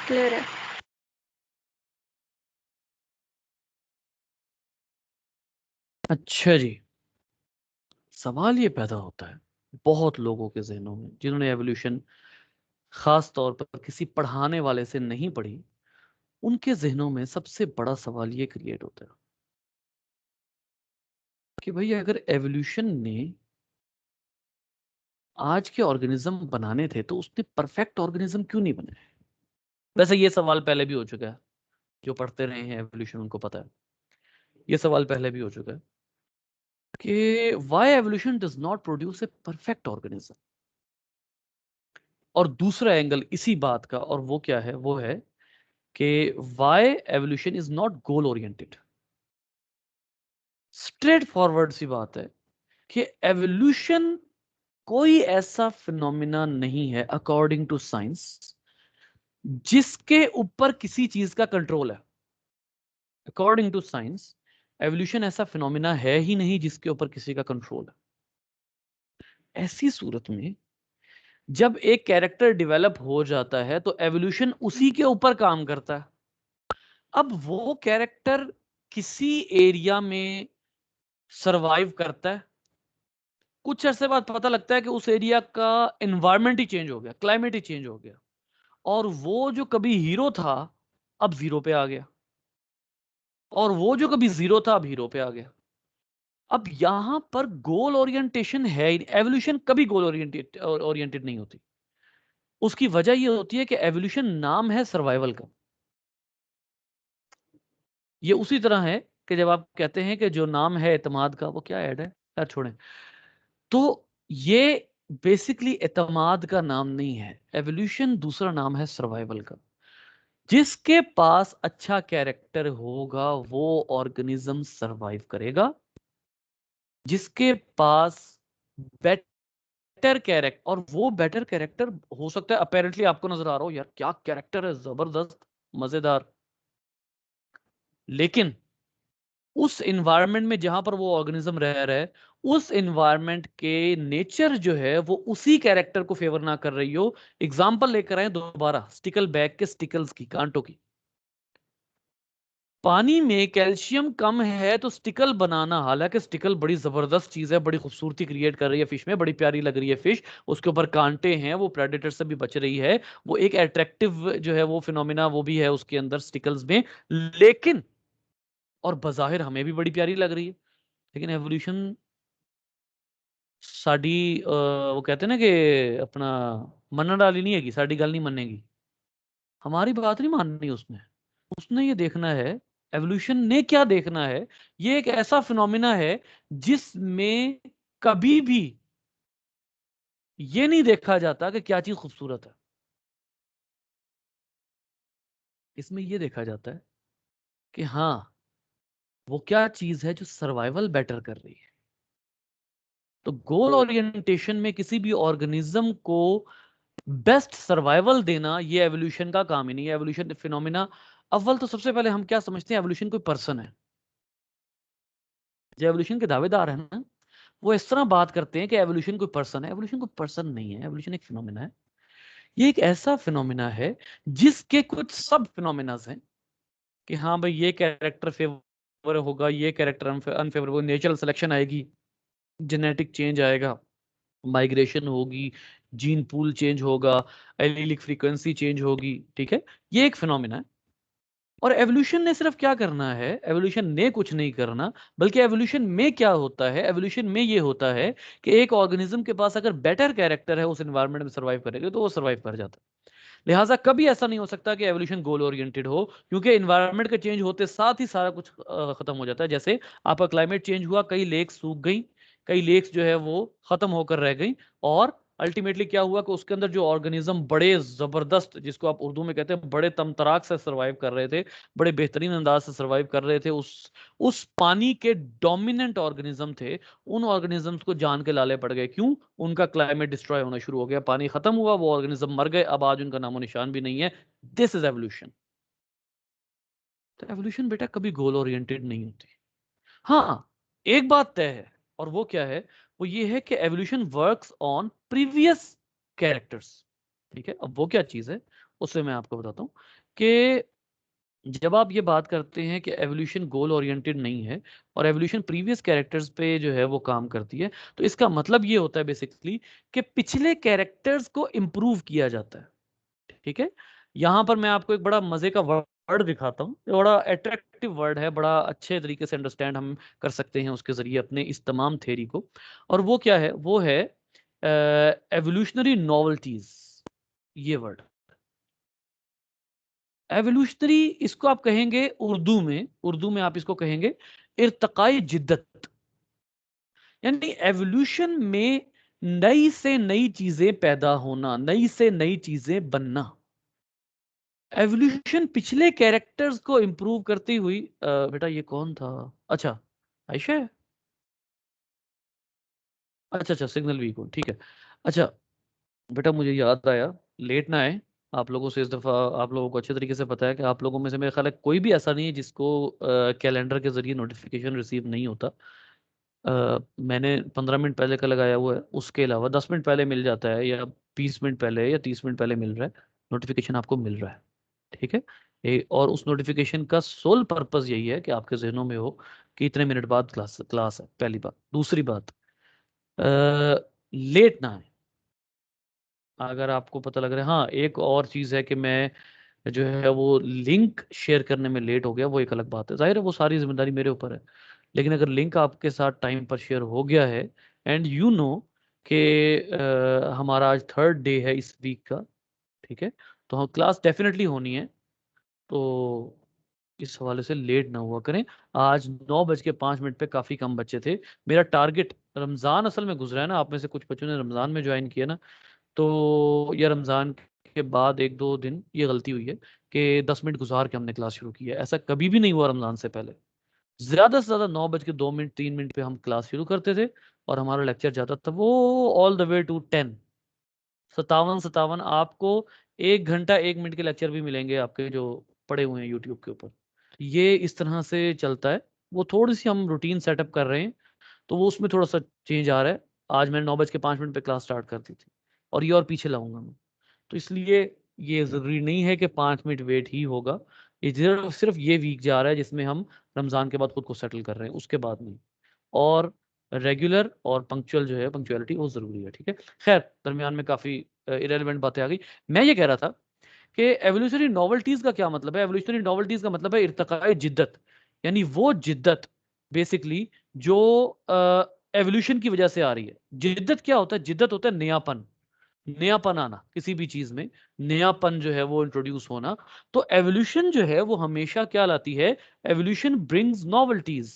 क्लियर है। अच्छा जी, सवाल ये पैदा होता है बहुत लोगों के जहनों में जिन्होंने एवोल्यूशन खास तौर पर किसी पढ़ाने वाले से नहीं पढ़ी, उनके जहनों में सबसे बड़ा सवाल ये क्रिएट होता है कि भाई अगर एवोल्यूशन ने आज के ऑर्गेनिज्म बनाने थे तो उसने परफेक्ट ऑर्गेनिज्म क्यों नहीं बनाए। वैसे ये सवाल पहले भी हो चुका है, जो पढ़ते रहे हैं एवोल्यूशन उनको पता है। ये सवाल पहले भी हो चुका है कि why evolution does not produce a perfect organism. और दूसरा एंगल इसी बात का, और वो क्या है, वो है कि why evolution is not goal oriented. Straightforward सी बात है कि एवोल्यूशन कोई ऐसा फिनोमिना नहीं है अकॉर्डिंग टू साइंस जिसके ऊपर किसी चीज का कंट्रोल है। अकॉर्डिंग टू साइंस एवोल्यूशन ऐसा फिनोमिना है ही नहीं जिसके ऊपर किसी का कंट्रोल है। ऐसी सूरत में जब एक कैरेक्टर डेवलप हो जाता है तो एवोल्यूशन उसी के ऊपर काम करता है। अब वो कैरेक्टर किसी एरिया में सरवाइव करता है, कुछ अरसे बाद पता लगता है कि उस एरिया का एनवायरनमेंट ही चेंज हो गया, क्लाइमेट ही चेंज हो गया, और वो जो कभी हीरो था अब जीरो पे आ गया, और वो जो कभी जीरो था अब हीरो पे आ गया। अब यहां पर गोल ओरिएंटेशन है, एवोल्यूशन कभी गोल ओरिएंटेड नहीं होती। उसकी वजह यह होती है कि एवोल्यूशन नाम है सर्वाइवल का। ये उसी तरह है कि जब आप कहते हैं कि जो नाम है एतमाद का, वो क्या ऐड है यार, छोड़ें। तो ये बेसिकली एतमाद का नाम नहीं है, एवोल्यूशन दूसरा नाम है सर्वाइवल का। जिसके पास अच्छा कैरेक्टर होगा वो ऑर्गेनिज्म सरवाइव करेगा, जिसके पास बेटर कैरेक्टर, और वो बेटर कैरेक्टर हो सकता है अपेरेंटली आपको नजर आ रहा हो यार क्या कैरेक्टर है, जबरदस्त, मजेदार, लेकिन उस एनवायरनमेंट में जहां पर वो ऑर्गेनिज्म रह रहा है, उस एनवायरनमेंट के नेचर जो है वो उसी कैरेक्टर को फेवर ना कर रही हो। एग्जांपल लेकर आए दोबारा स्टिकल बैग के स्टिकल्स की, कांटों की। पानी में कैल्शियम कम है तो स्टिकल बनाना, हालांकि स्टिकल बड़ी जबरदस्त चीज है, बड़ी खूबसूरती क्रिएट कर रही है फिश में, बड़ी प्यारी लग रही है फिश, उसके ऊपर कांटे हैं, वो प्रेडेटर से भी बच रही है, वो एक अट्रैक्टिव जो है वो फिनोमिना वो भी है उसके अंदर स्टिकल्स में, लेकिन और बज़ाहिर हमें भी बड़ी प्यारी लग रही है। लेकिन एवोल्यूशन साडी वो कहते हैं ना कि अपना मनन वाली नहीं है कि साडी गल नहीं मानेगी, हमारी बात नहीं माननी उसने। उसने ये देखना है, एवोल्यूशन ने क्या देखना है, ये एक ऐसा फिनोमिना है जिसमें कभी भी ये नहीं देखा जाता कि क्या चीज खूबसूरत है, इसमें ये देखा जाता है कि हाँ वो क्या चीज है जो सर्वाइवल बेटर कर रही है। तो गोल ओरिएंटेशन में किसी भी ऑर्गेनिज्म को बेस्ट सर्वाइवल देना ये एवोल्यूशन का काम ही नहीं है। एवोल्यूशन फिनोमिना, अव्वल तो सबसे पहले हम क्या समझते हैं, एवोल्यूशन कोई पर्सन है। जो एवोल्यूशन के दावेदार है ना, वो इस तरह बात करते हैं कि एवोल्यूशन कोई पर्सन है। एवोल्यूशन कोई पर्सन नहीं है, एवोल्यूशन एक फिनोमिना है। ये एक ऐसा फिनोमिना है जिसके कुछ सब फिनोमिनाज हैं कि हाँ भाई ये कैरेक्टर फेवर होगा, ये कैरेक्टर अनफेवरेबल, नेचुरल सिलेक्शन आएगी, जेनेटिक चेंज आएगा, माइग्रेशन होगी, जीन पूल चेंज होगा, एलीलिक फ्रीक्वेंसी चेंज होगी, ठीक है, ये एक फिनोमिना है। और एवोल्यूशन ने सिर्फ क्या करना है, एवोल्यूशन ने कुछ नहीं करना, बल्कि एवोल्यूशन में क्या होता है, एवोल्यूशन में ये होता है कि एक ऑर्गेनिज्म के पास अगर बेटर कैरेक्टर है उस एनवायरनमेंट में सर्वाइव करेगा तो वो सर्वाइव कर जाता है। लिहाजा कभी ऐसा नहीं हो सकता कि एवोल्यूशन गोल ओरिएंटेड हो, क्योंकि एनवायरनमेंट के चेंज होते साथ ही सारा कुछ खत्म हो जाता है। जैसे आपका क्लाइमेट चेंज हुआ, कई लेक्स सूख गई, कई लेक्स जो है वो खत्म होकर रह गई, और अल्टीमेटली क्या हुआ कि उसके अंदर जो ऑर्गेनिज्म बड़े जबरदस्त, जिसको आप उर्दू में कहते हैं बड़े तमतराक से सर्वाइव कर रहे थे, बड़े बेहतरीन अंदाज से सर्वाइव कर रहे थे, उस पानी के डोमिनेंट ऑर्गेनिज्म थे, उन ऑर्गेनिजम्स को जान के लाले पड़ गए। क्यों? उनका क्लाइमेट डिस्ट्रॉय होना शुरू हो गया, पानी खत्म हुआ, वो ऑर्गेनिज्म मर गए, अब आज उनका नामो निशान भी नहीं है। This is evolution. तो एवोल्यूशन बेटा कभी गोल ओरिएंटेड नहीं होती। हाँ, एक बात तय है, और वो क्या है, वो ये है कि evolution works on previous characters. ठीक है, अब वो क्या चीज है उससे मैं आपको बताता हूं कि जब आप ये बात करते हैं कि एवोल्यूशन गोल ओरिएंटेड नहीं है और एवोल्यूशन प्रीवियस कैरेक्टर्स पे जो है वो काम करती है, तो इसका मतलब ये होता है बेसिकली कि पिछले कैरेक्टर्स को इंप्रूव किया जाता है। ठीक है, यहां पर मैं आपको एक बड़ा मजे का वर्ड दिखाता हूँ, ये बड़ा अट्रैक्टिव वर्ड है, बड़ा अच्छे तरीके से अंडरस्टैंड हम कर सकते हैं उसके जरिए अपने इस तमाम थ्योरी को। और वो क्या है, वो है एवोल्यूशनरी नॉवल्टीज। ये वर्ड एवोल्यूशनरी, इसको आप कहेंगे उर्दू में आप इसको कहेंगे इर्तकाई जिद्दत। यानी एवोल्यूशन में नई से नई चीजें पैदा होना, नई से नई चीजें बनना। एवोल्यूशन पिछले कैरेक्टर्स को इंप्रूव करती हुई बेटा ये कौन था? अच्छा आयशा है। अच्छा अच्छा सिग्नल वीक हो, ठीक है। अच्छा बेटा मुझे याद आया, लेट ना आए आप लोगों से इस दफ़ा। आप लोगों को अच्छे तरीके से पता है कि आप लोगों में से मेरे ख्याल है कोई भी ऐसा नहीं है जिसको कैलेंडर के जरिए नोटिफिकेशन रिसीव नहीं होता। मैंने 15 मिनट पहले का लगाया हुआ है, उसके अलावा 10 मिनट पहले मिल जाता है, या 20 मिनट पहले या 30 मिनट पहले मिल रहा है, नोटिफिकेशन आपको मिल रहा है। ठीक है। और उस नोटिफिकेशन का सोल पर्पस यही है कि आपके जहनों में हो कि इतने मिनट बाद क्लास क्लास है, पहली बात। दूसरी बात, लेट ना आए अगर आपको पता लग रहा है। हाँ एक और चीज़ है कि मैं जो है वो लिंक शेयर करने में लेट हो गया, वो एक अलग बात है, जाहिर है वो सारी जिम्मेदारी मेरे ऊपर है। लेकिन अगर लिंक आपके साथ टाइम पर शेयर हो गया है, एंड यू नो कि हमारा आज थर्ड डे है इस वीक का, ठीक है, तो हम क्लास डेफिनेटली होनी है। तो इस हवाले से लेट ना हुआ करें। आज 9:05 पे काफ़ी कम बच्चे थे। मेरा टारगेट, रमज़ान असल में गुजरा है ना, आप में से कुछ बच्चों ने रमज़ान में ज्वाइन किया ना, तो ये रमज़ान के बाद 1-2 दिन ये गलती हुई है कि 10 मिनट गुजार के हमने क्लास शुरू की है। ऐसा कभी भी नहीं हुआ रमज़ान से पहले। ज़्यादा से ज़्यादा 9:02 3 मिनट पे हम क्लास शुरू करते थे, और हमारा लेक्चर जाता था वो ऑल द वे टू 10। 57 आपको 1 घंटा 1 मिनट के लेक्चर भी मिलेंगे आपके जो पड़े हुए हैं यूट्यूब के ऊपर। ये इस तरह से चलता है। वो थोड़ी सी हम रूटीन सेटअप कर रहे हैं, तो वो उसमें थोड़ा सा चेंज आ रहा है। आज मैंने 9:05 पे क्लास स्टार्ट कर दी थी, और ये और पीछे लाऊंगा मैं। तो इसलिए ये ज़रूरी नहीं है कि 5 मिनट वेट ही होगा। ये सिर्फ सिर्फ ये वीक जा रहा है जिसमें हम रमज़ान के बाद खुद को सेटल कर रहे हैं, उसके बाद नहीं। और रेगुलर और पंक्चुअल जो है, पंक्चुअलिटी वो ज़रूरी है, ठीक है। खैर दरमियान में काफ़ी इरेलीवेंट बातें आ गई। मैं ये कह रहा था कि एवोल्यूशनरी नॉवल्टीज का क्या मतलब है? एवोल्यूशनरी नॉवल्टीज का मतलब है इर्तकाए जिद्दत, यानी वो जिद्दत बेसिकली जो एवोल्यूशन की वजह से आ रही है। जिद्दत क्या होता है? जिद्दत होता है नयापन, नयापन आना किसी भी चीज में, नयापन जो है वो इंट्रोड्यूस होना। तो एवोल्यूशन जो है वो हमेशा क्या लाती है? Evolution brings novelties,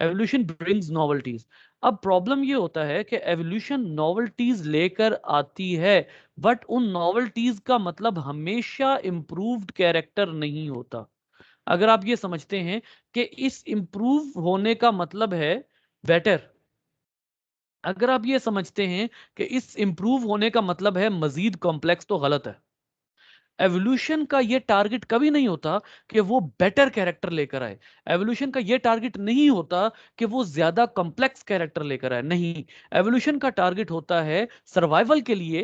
evolution brings novelties. अब प्रॉब्लम ये होता है कि एवोल्यूशन नॉवल्टीज लेकर आती है, बट उन नॉवल्टीज का मतलब हमेशा इंप्रूव्ड कैरेक्टर नहीं होता। अगर आप ये समझते हैं कि इस इंप्रूव होने का मतलब है बेटर, अगर आप ये समझते हैं कि इस इंप्रूव होने का मतलब है मजीद कॉम्प्लेक्स, तो गलत है। एवोल्यूशन का ये टारगेट कभी नहीं होता कि वो बेटर कैरेक्टर लेकर आए। एवोल्यूशन का ये टारगेट नहीं होता कि वो ज्यादा कॉम्प्लेक्स कैरेक्टर लेकर आए, नहीं। एवोल्यूशन का टारगेट होता है सर्वाइवल के लिए,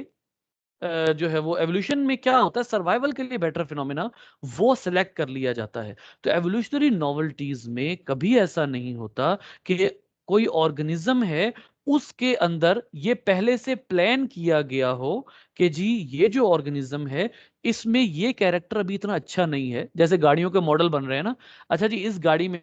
जो है वो एवोल्यूशन में क्या होता है, सर्वाइवल के लिए बेटर फिनोमेना वो सिलेक्ट कर लिया जाता है। तो एवोल्यूशनरी नॉवल्टीज में कभी ऐसा नहीं होता कि कोई ऑर्गेनिज्म है उसके अंदर ये पहले से प्लान किया गया हो कि जी ये जो ऑर्गेनिज्म है इसमें ये कैरेक्टर अभी इतना अच्छा नहीं है। जैसे गाड़ियों के मॉडल बन रहे हैं ना, अच्छा जी इस गाड़ी में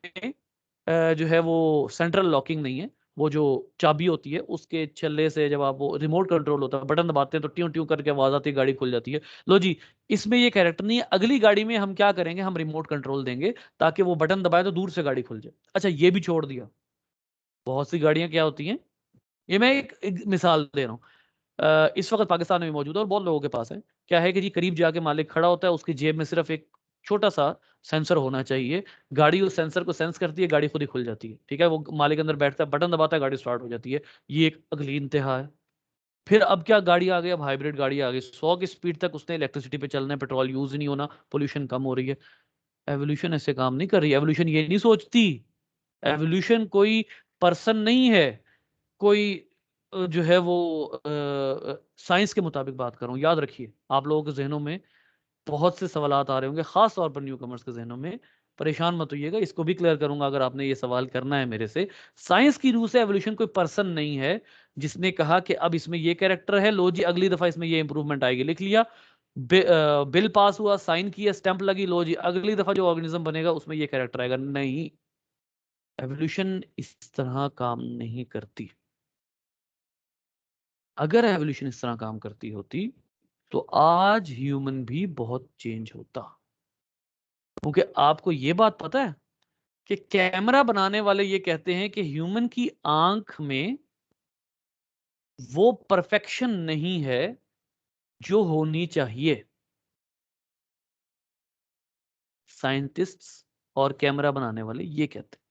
जो है वो सेंट्रल लॉकिंग नहीं है, वो जो चाबी होती है उसके छल्ले से जब आप, वो रिमोट कंट्रोल होता है, बटन दबाते हैं तो ट्यूं ट्यूं करके आवाज आती है, गाड़ी खुल जाती है। लो जी इसमें ये कैरेक्टर नहीं है, अगली गाड़ी में हम क्या करेंगे, हम रिमोट कंट्रोल देंगे ताकि वो बटन दबाए तो दूर से गाड़ी खुल जाए। अच्छा ये भी छोड़ दिया। बहुत सी गाड़ियां क्या होती हैं, ये मैं एक मिसाल दे रहा हूँ, इस वक्त पाकिस्तान में मौजूद है और बहुत लोगों के पास है। क्या है कि जी करीब जाके मालिक खड़ा होता है, उसकी जेब में सिर्फ एक छोटा सा सेंसर होना चाहिए, गाड़ी उस सेंसर को सेंस करती है, गाड़ी खुद ही खुल जाती है, ठीक है। वो मालिक अंदर बैठता है, बटन दबाता है, गाड़ी स्टार्ट हो जाती है। ये एक अगली इंतहा है। फिर अब क्या गाड़ी आ गई, अब हाइब्रिड गाड़ी आ गई, 100 की स्पीड तक उसने इलेक्ट्रिसिटी पे चलना है, पेट्रोल यूज नहीं होना, पोल्यूशन कम हो रही है। एवोल्यूशन ऐसे काम नहीं कर रही। एवोल्यूशन ये नहीं सोचती, एवोल्यूशन कोई पर्सन नहीं है, कोई जो है वो साइंस के मुताबिक बात कर रहा हूँ। याद रखिए आप लोगों के जहनों में बहुत से सवालात आ रहे होंगे, खास तौर पर न्यू कमर्स के जहनों में। परेशान मत होइएगा, इसको भी क्लियर करूंगा अगर आपने ये सवाल करना है मेरे से। साइंस की रूह से एवोल्यूशन कोई पर्सन नहीं है जिसने कहा कि अब इसमें ये कैरेक्टर है, लो जी अगली दफा इसमें ये इंप्रूवमेंट आएगी, लिख लिया, बिल पास हुआ, साइन किया, स्टैंप लगी, लो जी अगली दफा जो ऑर्गेनिज्म बनेगा उसमें ये कैरेक्टर आएगा। नहीं, एवोल्यूशन इस तरह काम नहीं करती। अगर एवोल्यूशन इस तरह काम करती होती तो आज ह्यूमन भी बहुत चेंज होता। क्योंकि आपको ये बात पता है कि कैमरा बनाने वाले ये कहते हैं कि ह्यूमन की आंख में वो परफेक्शन नहीं है जो होनी चाहिए। साइंटिस्ट्स और कैमरा बनाने वाले ये कहते हैं।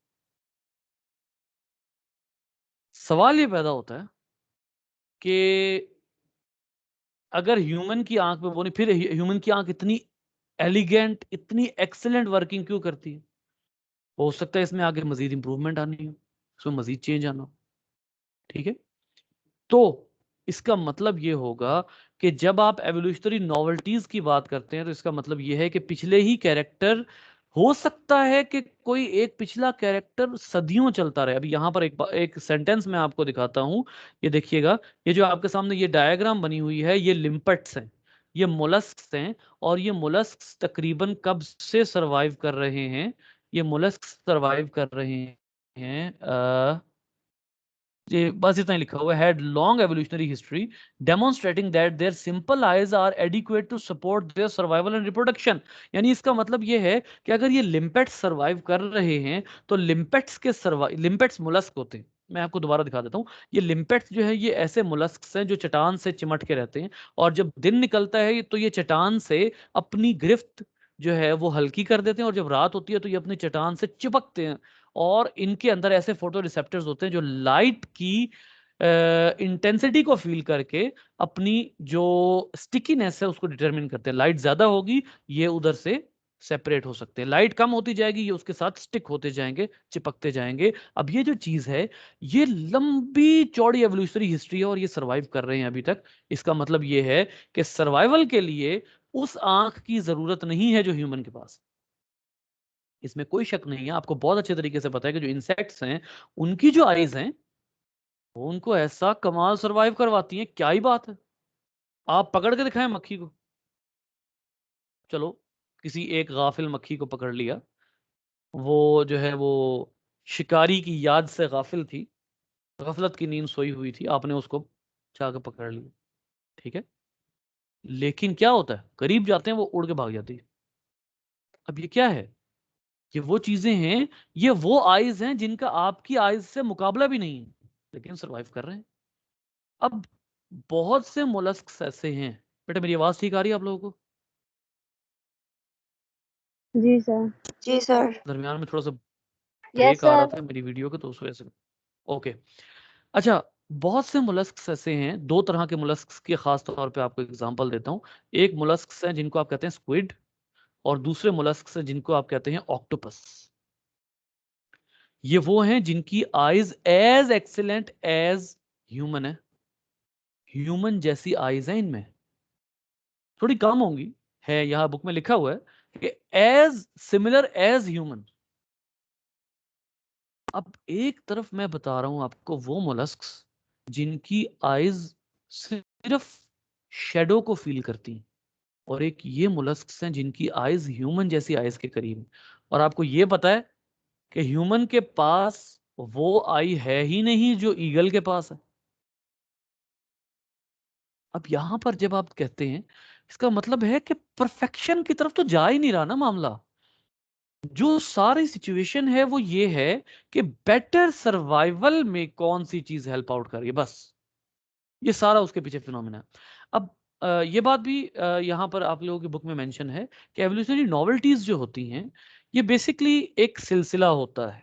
सवाल ये पैदा होता है कि अगर ह्यूमन की आंख में वो नहीं, फिर ह्यूमन की आंख इतनी एलिगेंट, इतनी एक्सेलेंट वर्किंग क्यों करती है? हो सकता है इसमें आगे मजीद इंप्रूवमेंट आनी हो, इसमें मजीद चेंज आना हो। ठीक है, तो इसका मतलब ये होगा कि जब आप एवोल्यूशनरी नॉवेल्टीज की बात करते हैं तो इसका मतलब ये है कि पिछले ही कैरेक्टर, हो सकता है कि कोई एक पिछला कैरेक्टर सदियों चलता रहे। अभी यहां पर एक सेंटेंस मैं आपको दिखाता हूं, ये देखिएगा। ये जो आपके सामने ये डायग्राम बनी हुई है, ये लिम्पट्स हैं, ये मोलस्क्स हैं। और ये मोलस्क्स तकरीबन कब से सरवाइव कर रहे हैं? ये मोलस्क्स सरवाइव कर रहे हैं, ये बस इतना ही लिखा हुआ है, had long evolutionary history demonstrating that their simple eyes are adequate to support their survival and reproduction। यानी इसका मतलब ये है कि अगर ये लिम्पेट्स सरवाइव कर रहे हैं तो लिम्पेट्स मोलस्क होते हैं। मैं आपको दोबारा दिखा देता हूँ। ये लिम्पेट्स जो है ये ऐसे मोलस्क्स हैं जो चट्टान से चिमट के रहते हैं, और जब दिन निकलता है तो ये चट्टान से अपनी गिरफ्त जो है वो हल्की कर देते हैं, और जब रात होती है तो ये अपनी चट्टान से चिपकते हैं। और इनके अंदर ऐसे फोटो रिसेप्टर्स होते हैं जो लाइट की इंटेंसिटी को फील करके अपनी जो स्टिकीनेस है उसको डिटरमिन करते हैं। लाइट ज्यादा होगी, ये उधर से सेपरेट हो सकते हैं, लाइट कम होती जाएगी, ये उसके साथ स्टिक होते जाएंगे, चिपकते जाएंगे। अब ये जो चीज है ये लंबी चौड़ी एवोल्यूशनरी हिस्ट्री है और ये सरवाइव कर रहे हैं अभी तक। इसका मतलब ये है कि सर्वाइवल के लिए उस आंख की जरूरत नहीं है जो ह्यूमन के पास। इसमें कोई शक नहीं है, आपको बहुत अच्छे तरीके से पता है कि जो इंसेक्ट्स हैं उनकी जो आईज हैं वो उनको ऐसा कमाल सरवाइव करवाती हैं, क्या ही बात है। आप पकड़ के दिखाएं मक्खी को, चलो किसी एक गाफिल मक्खी को पकड़ लिया, वो जो है वो शिकारी की याद से गाफिल थी, गफलत की नींद सोई हुई थी, आपने उसको जाकर पकड़ लिया, ठीक है। लेकिन क्या होता है, करीब जाते हैं वो उड़ के भाग जाती है। अब ये क्या है? ये वो चीजें हैं, ये वो आइज हैं जिनका आपकी आइज से मुकाबला भी नहीं है, लेकिन सरवाइव कर रहे हैं। अब बहुत से मोलस्क्स ऐसे हैं, बेटा मेरी आवाज ठीक आ रही है आप लोगों को? जी सर। जी सर। दरमियान में थोड़ा सा यस ब्रेक आ रहा सर। था मेरी वीडियो के, तो उस वजह से। ओके, अच्छा, बहुत से मोलस्क्स ऐसे हैं, दो तरह के मोलस्क्स के खास तौर पे आपको एग्जांपल देता हूं। एक मोलस्क्स हैं जिनको आप कहते हैं स्क्विड, और दूसरे मोलस्क्स हैं जिनको आप कहते हैं ऑक्टोपस। ये वो हैं जिनकी eyes as excellent as human है, ह्यूमन जैसी आईज है इनमें, थोड़ी कम होंगी, है यहां बुक में लिखा हुआ है कि एज सिमिलर एज ह्यूमन। अब एक तरफ मैं बता रहा हूं आपको वो मोलस्क्स जिनकी आईज सिर्फ शेडो को फील करती हैं, और एक ये मोलस्क्स हैं जिनकी आईज ह्यूमन जैसी आईज के करीब हैं। और आपको ये पता है कि ह्यूमन के पास वो आई है ही नहीं जो ईगल के पास है। अब यहां पर जब आप कहते हैं, इसका मतलब है कि परफेक्शन की तरफ तो जा ही नहीं रहा ना मामला। जो सारी सिचुएशन है वो ये है कि बेटर सर्वाइवल में कौन सी चीज हेल्प आउट कर रही है, बस ये सारा उसके पीछे फिनोमिना है। अब ये बात भी यहां पर आप लोगों की बुक में मेंशन है कि एवोल्यूशनरी नॉवेल्टीज जो होती हैं ये बेसिकली एक सिलसिला होता है,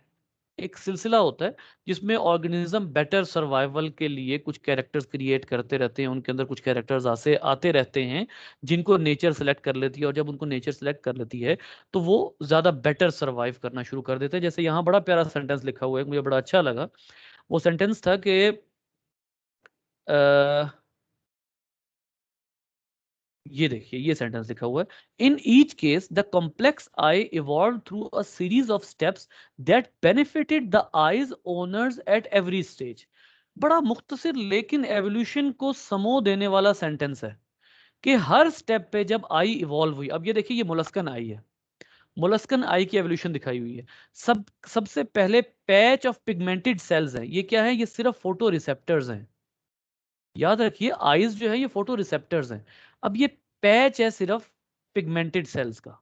एक सिलसिला होता है जिसमें ऑर्गेनिज्म बेटर सर्वाइवल के लिए कुछ कैरेक्टर्स क्रिएट करते रहते हैं, उनके अंदर कुछ कैरेक्टर्स आसे आते रहते हैं जिनको नेचर सेलेक्ट कर लेती है, और जब उनको नेचर सेलेक्ट कर लेती है तो वो ज्यादा बेटर सर्वाइव करना शुरू कर देते हैं। जैसे यहाँ बड़ा प्यारा सेंटेंस लिखा हुआ है, मुझे बड़ा अच्छा लगा। वो सेंटेंस था कि ये देखिए, ये सेंटेंस लिखा हुआ है, in each case the complex I evolve through a series of steps that benefited the eyes owners at every stage. बड़ा मुख्तसर लेकिन एवोल्यूशन को समो देने वाला सेंटेंस है कि हर स्टेप पे जब आई इवॉल्व हुई। अब ये देखिए, ये मोलस्कन आई है, मोलस्कन आई की एवोल्यूशन दिखाई हुई है। सबसे पहले पैच ऑफ पिगमेंटेड सेल्स है, ये क्या है? ये सिर्फ फोटो रिसेप्टर्स हैं। याद रखिए, आईज जो है ये फोटो रिसेप्टर्स हैं। अब ये पैच है सिर्फ पिगमेंटेड सेल्स का।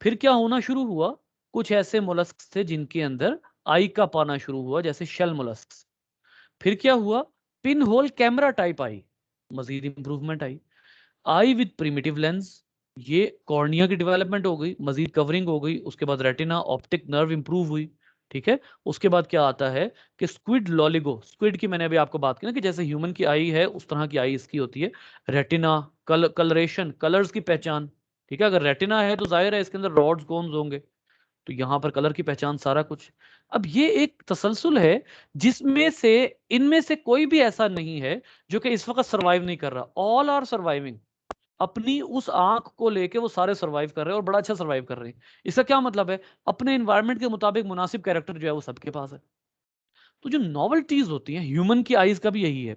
फिर क्या होना शुरू हुआ? कुछ ऐसे मोलस्क थे जिनके अंदर आई का पाना शुरू हुआ, जैसे शेल मोलस्क। फिर क्या हुआ? Pin hole camera type eye, मजीद इंप्रूवमेंट आई। आई विद प्रिमिटिव लेंस, ये कॉर्निया की डेवलपमेंट हो गई, मजीद कवरिंग हो गई, उसके बाद रेटिना, ऑप्टिक नर्व इंप्रूव हुई, ठीक है। उसके बाद क्या आता है कि स्क्विड लॉलिगो, स्क्विड की मैंने अभी आपको बात की ना कि जैसे ह्यूमन की आई है उस तरह की आई इसकी होती है। रेटिना, कलरेशन, कलर्स की पहचान, ठीक है। अगर रेटिना है तो जाहिर है इसके अंदर रॉड्स कोन्स होंगे, तो यहां पर कलर की पहचान, सारा कुछ। अब ये एक तसलसल है जिसमें से इनमें से कोई भी ऐसा नहीं है जो कि इस वक्त सरवाइव नहीं कर रहा। All are surviving. अपनी उस आंख को लेके वो सारे सरवाइव कर रहे हैं और बड़ा अच्छा सरवाइव कर रहे हैं। इसका क्या मतलब है? अपने एनवायरनमेंट के मुताबिक मुनासिब कैरेक्टर जो है वो सबके पास है। तो जो नॉवल्टीज होती हैं ह्यूमन की आईज का भी यही है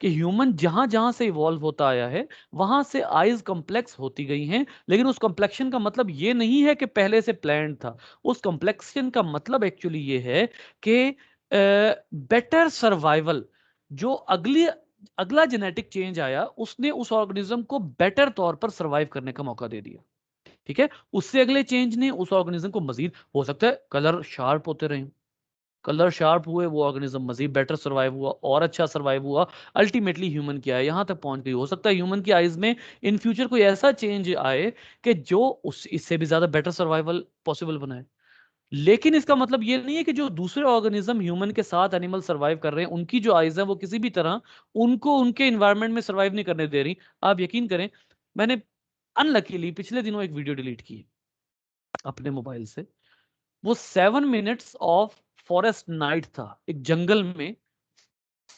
कि ह्यूमन जहां जहां से इवॉल्व होता आया है वहां से आईज कॉम्प्लेक्स होती गई हैं, लेकिन उस कॉम्प्लेक्शन का मतलब ये नहीं है कि पहले से प्लान था। उस कॉम्प्लेक्शन का मतलब एक्चुअली ये है कि बेटर सर्वाइवल, जो अगला जेनेटिक चेंज आया उसने उस ऑर्गेनिज्म को बेटर तौर पर सर्वाइव करने का मौका दे दिया, ठीक है। उससे अगले चेंज ने उस ऑर्गेनिज्म को मजीद, हो सकता है कलर शार्प होते रहे, कलर शार्प हुए, वो ऑर्गेनिज्म मजीद बेटर सर्वाइव हुआ और अच्छा सर्वाइव हुआ, अल्टीमेटली ह्यूमन की आय यहां तक पहुंच गई। हो सकता है ह्यूमन की आइज में इन फ्यूचर कोई ऐसा चेंज आए कि जो उस इससे भी ज्यादा बेटर सर्वाइवल पॉसिबल बनाए। लेकिन इसका मतलब ये नहीं है कि जो दूसरे ऑर्गेनिज्म ह्यूमन के साथ एनिमल सर्वाइव कर रहे हैं उनकी जो आइज है वो किसी भी तरह उनको उनके इन्वायरमेंट में सर्वाइव नहीं करने दे रही। आप यकीन करें, मैंने अनलकीली पिछले दिनों एक वीडियो डिलीट की अपने मोबाइल से। वो 7 मिनट्स ऑफ फॉरेस्ट नाइट था, एक जंगल में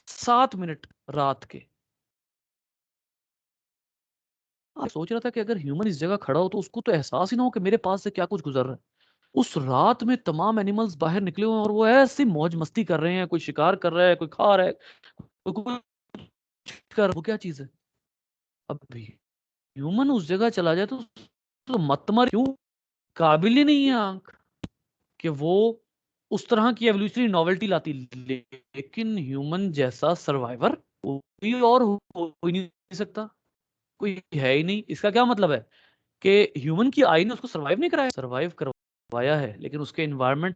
7 मिनट रात के। सोच रहा था कि अगर ह्यूमन इस जगह खड़ा हो तो उसको तो एहसास ही ना हो कि मेरे पास से क्या कुछ गुजर रहा है। उस रात में तमाम एनिमल्स बाहर निकले हुए हैं और वो ऐसी मौज मस्ती कर रहे हैं, कोई शिकार कर रहा है, कोई खा रहा है, कोई कर, वो क्या चीज है? अब ह्यूमन उस जगह चला जाए तो मत मर क्यों, काबिल ही नहीं है आंख कि वो उस तरह की एवोल्यूशनरी नॉवेल्टी लाती। लेकिन ह्यूमन जैसा सर्वाइवर कोई और हो ही नहीं सकता, कोई है ही नहीं। इसका क्या मतलब है कि ह्यूमन की आई ने उसको सर्वाइव नहीं कराया, सर्वाइव करवाया है, लेकिन उसके एनवायरनमेंट,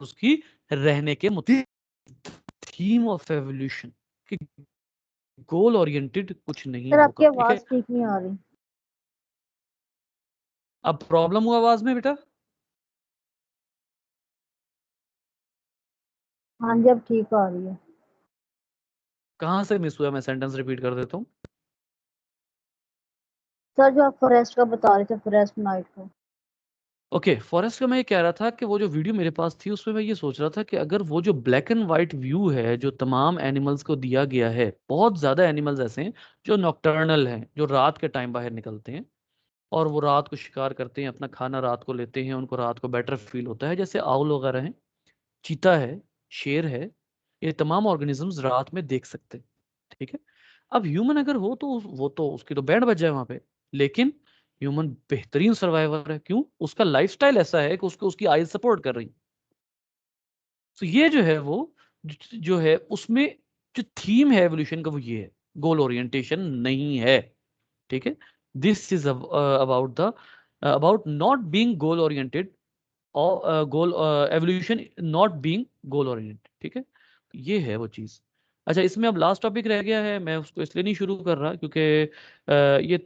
उसकी रहने के मुताबिक। थीम ऑफ एवोल्यूशन कि गोल ओरिएंटेड कुछ नहीं सर आपकी होगा, ठीक आवाज है। ठीक नहीं आ रही। अब प्रॉब्लम हुआ आवाज में बेटा? हाँ जी, अब ठीक आ रही है। कहां से मिस हुआ? मैं सेंटेंस रिपीट कर देता हूँ। सर जो आप फॉरेस्ट का बता रहे थे, फॉरेस्ट नाइट का। ओके, फॉरेस्ट का मैं ये कह रहा था कि वो जो वीडियो मेरे पास थी उसमें मैं ये सोच रहा था कि अगर वो जो ब्लैक एंड वाइट व्यू है जो तमाम एनिमल्स को दिया गया है, बहुत ज्यादा एनिमल्स ऐसे हैं जो नॉकटर्नल हैं, जो रात के टाइम बाहर निकलते हैं और वो रात को शिकार करते हैं, अपना खाना रात को लेते हैं, उनको रात को बेटर फील होता है, जैसे आउल वगैरह हैं, चीता है, शेर है, ये तमाम ऑर्गेनिजम्स रात में देख सकते हैं, ठीक है। अब ह्यूमन अगर हो तो वो तो उसकी तो बैंड बज जाए वहां पे। लेकिन ह्यूमन बेहतरीन सर्वाइवर है, क्यों? उसका लाइफस्टाइल ऐसा है कि उसको उसकी आइज सपोर्ट कर रही। तो ये जो है वो जो है उसमें जो थीम है एवोल्यूशन का वो ये है, गोल ओरिएंटेशन नहीं है, ठीक है। This is about the about not being goal oriented और goal evolution not being goal oriented, ठीक है। ये है वो चीज। अच्छा, इसमें अब लास्ट टॉपिक रह गया है, मैं उसको इसलिए नहीं शुरू कर रहा क्योंकि ये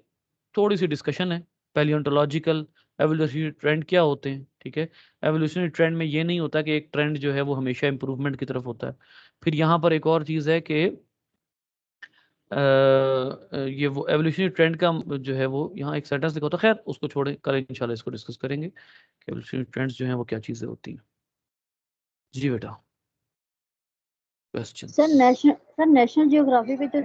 थोड़ी सी डिस्कशन है। पैलियोंटोलॉजिकल एवोल्यूशनरी ट्रेंड क्या होते हैं, ठीक है। एवोल्यूशनरी ट्रेंड में ये नहीं होता कि एक ट्रेंड जो है वो हमेशा इंप्रूवमेंट की तरफ होता है। फिर यहाँ पर एक और चीज़ है कि ये वो एवोल्यूशनरी ट्रेंड का जो है वो यहाँ एक सेंटेंस लिखा होता है। खैर उसको छोड़ें, कल इंशाल्लाह इसको डिस्कस करेंगे कि एवोल्यूशनरी ट्रेंड्स जो हैं वो क्या चीज़ें होती हैं। जी बेटा, सर क्वेश्चंस? नेशनल जियोग्राफी पे तो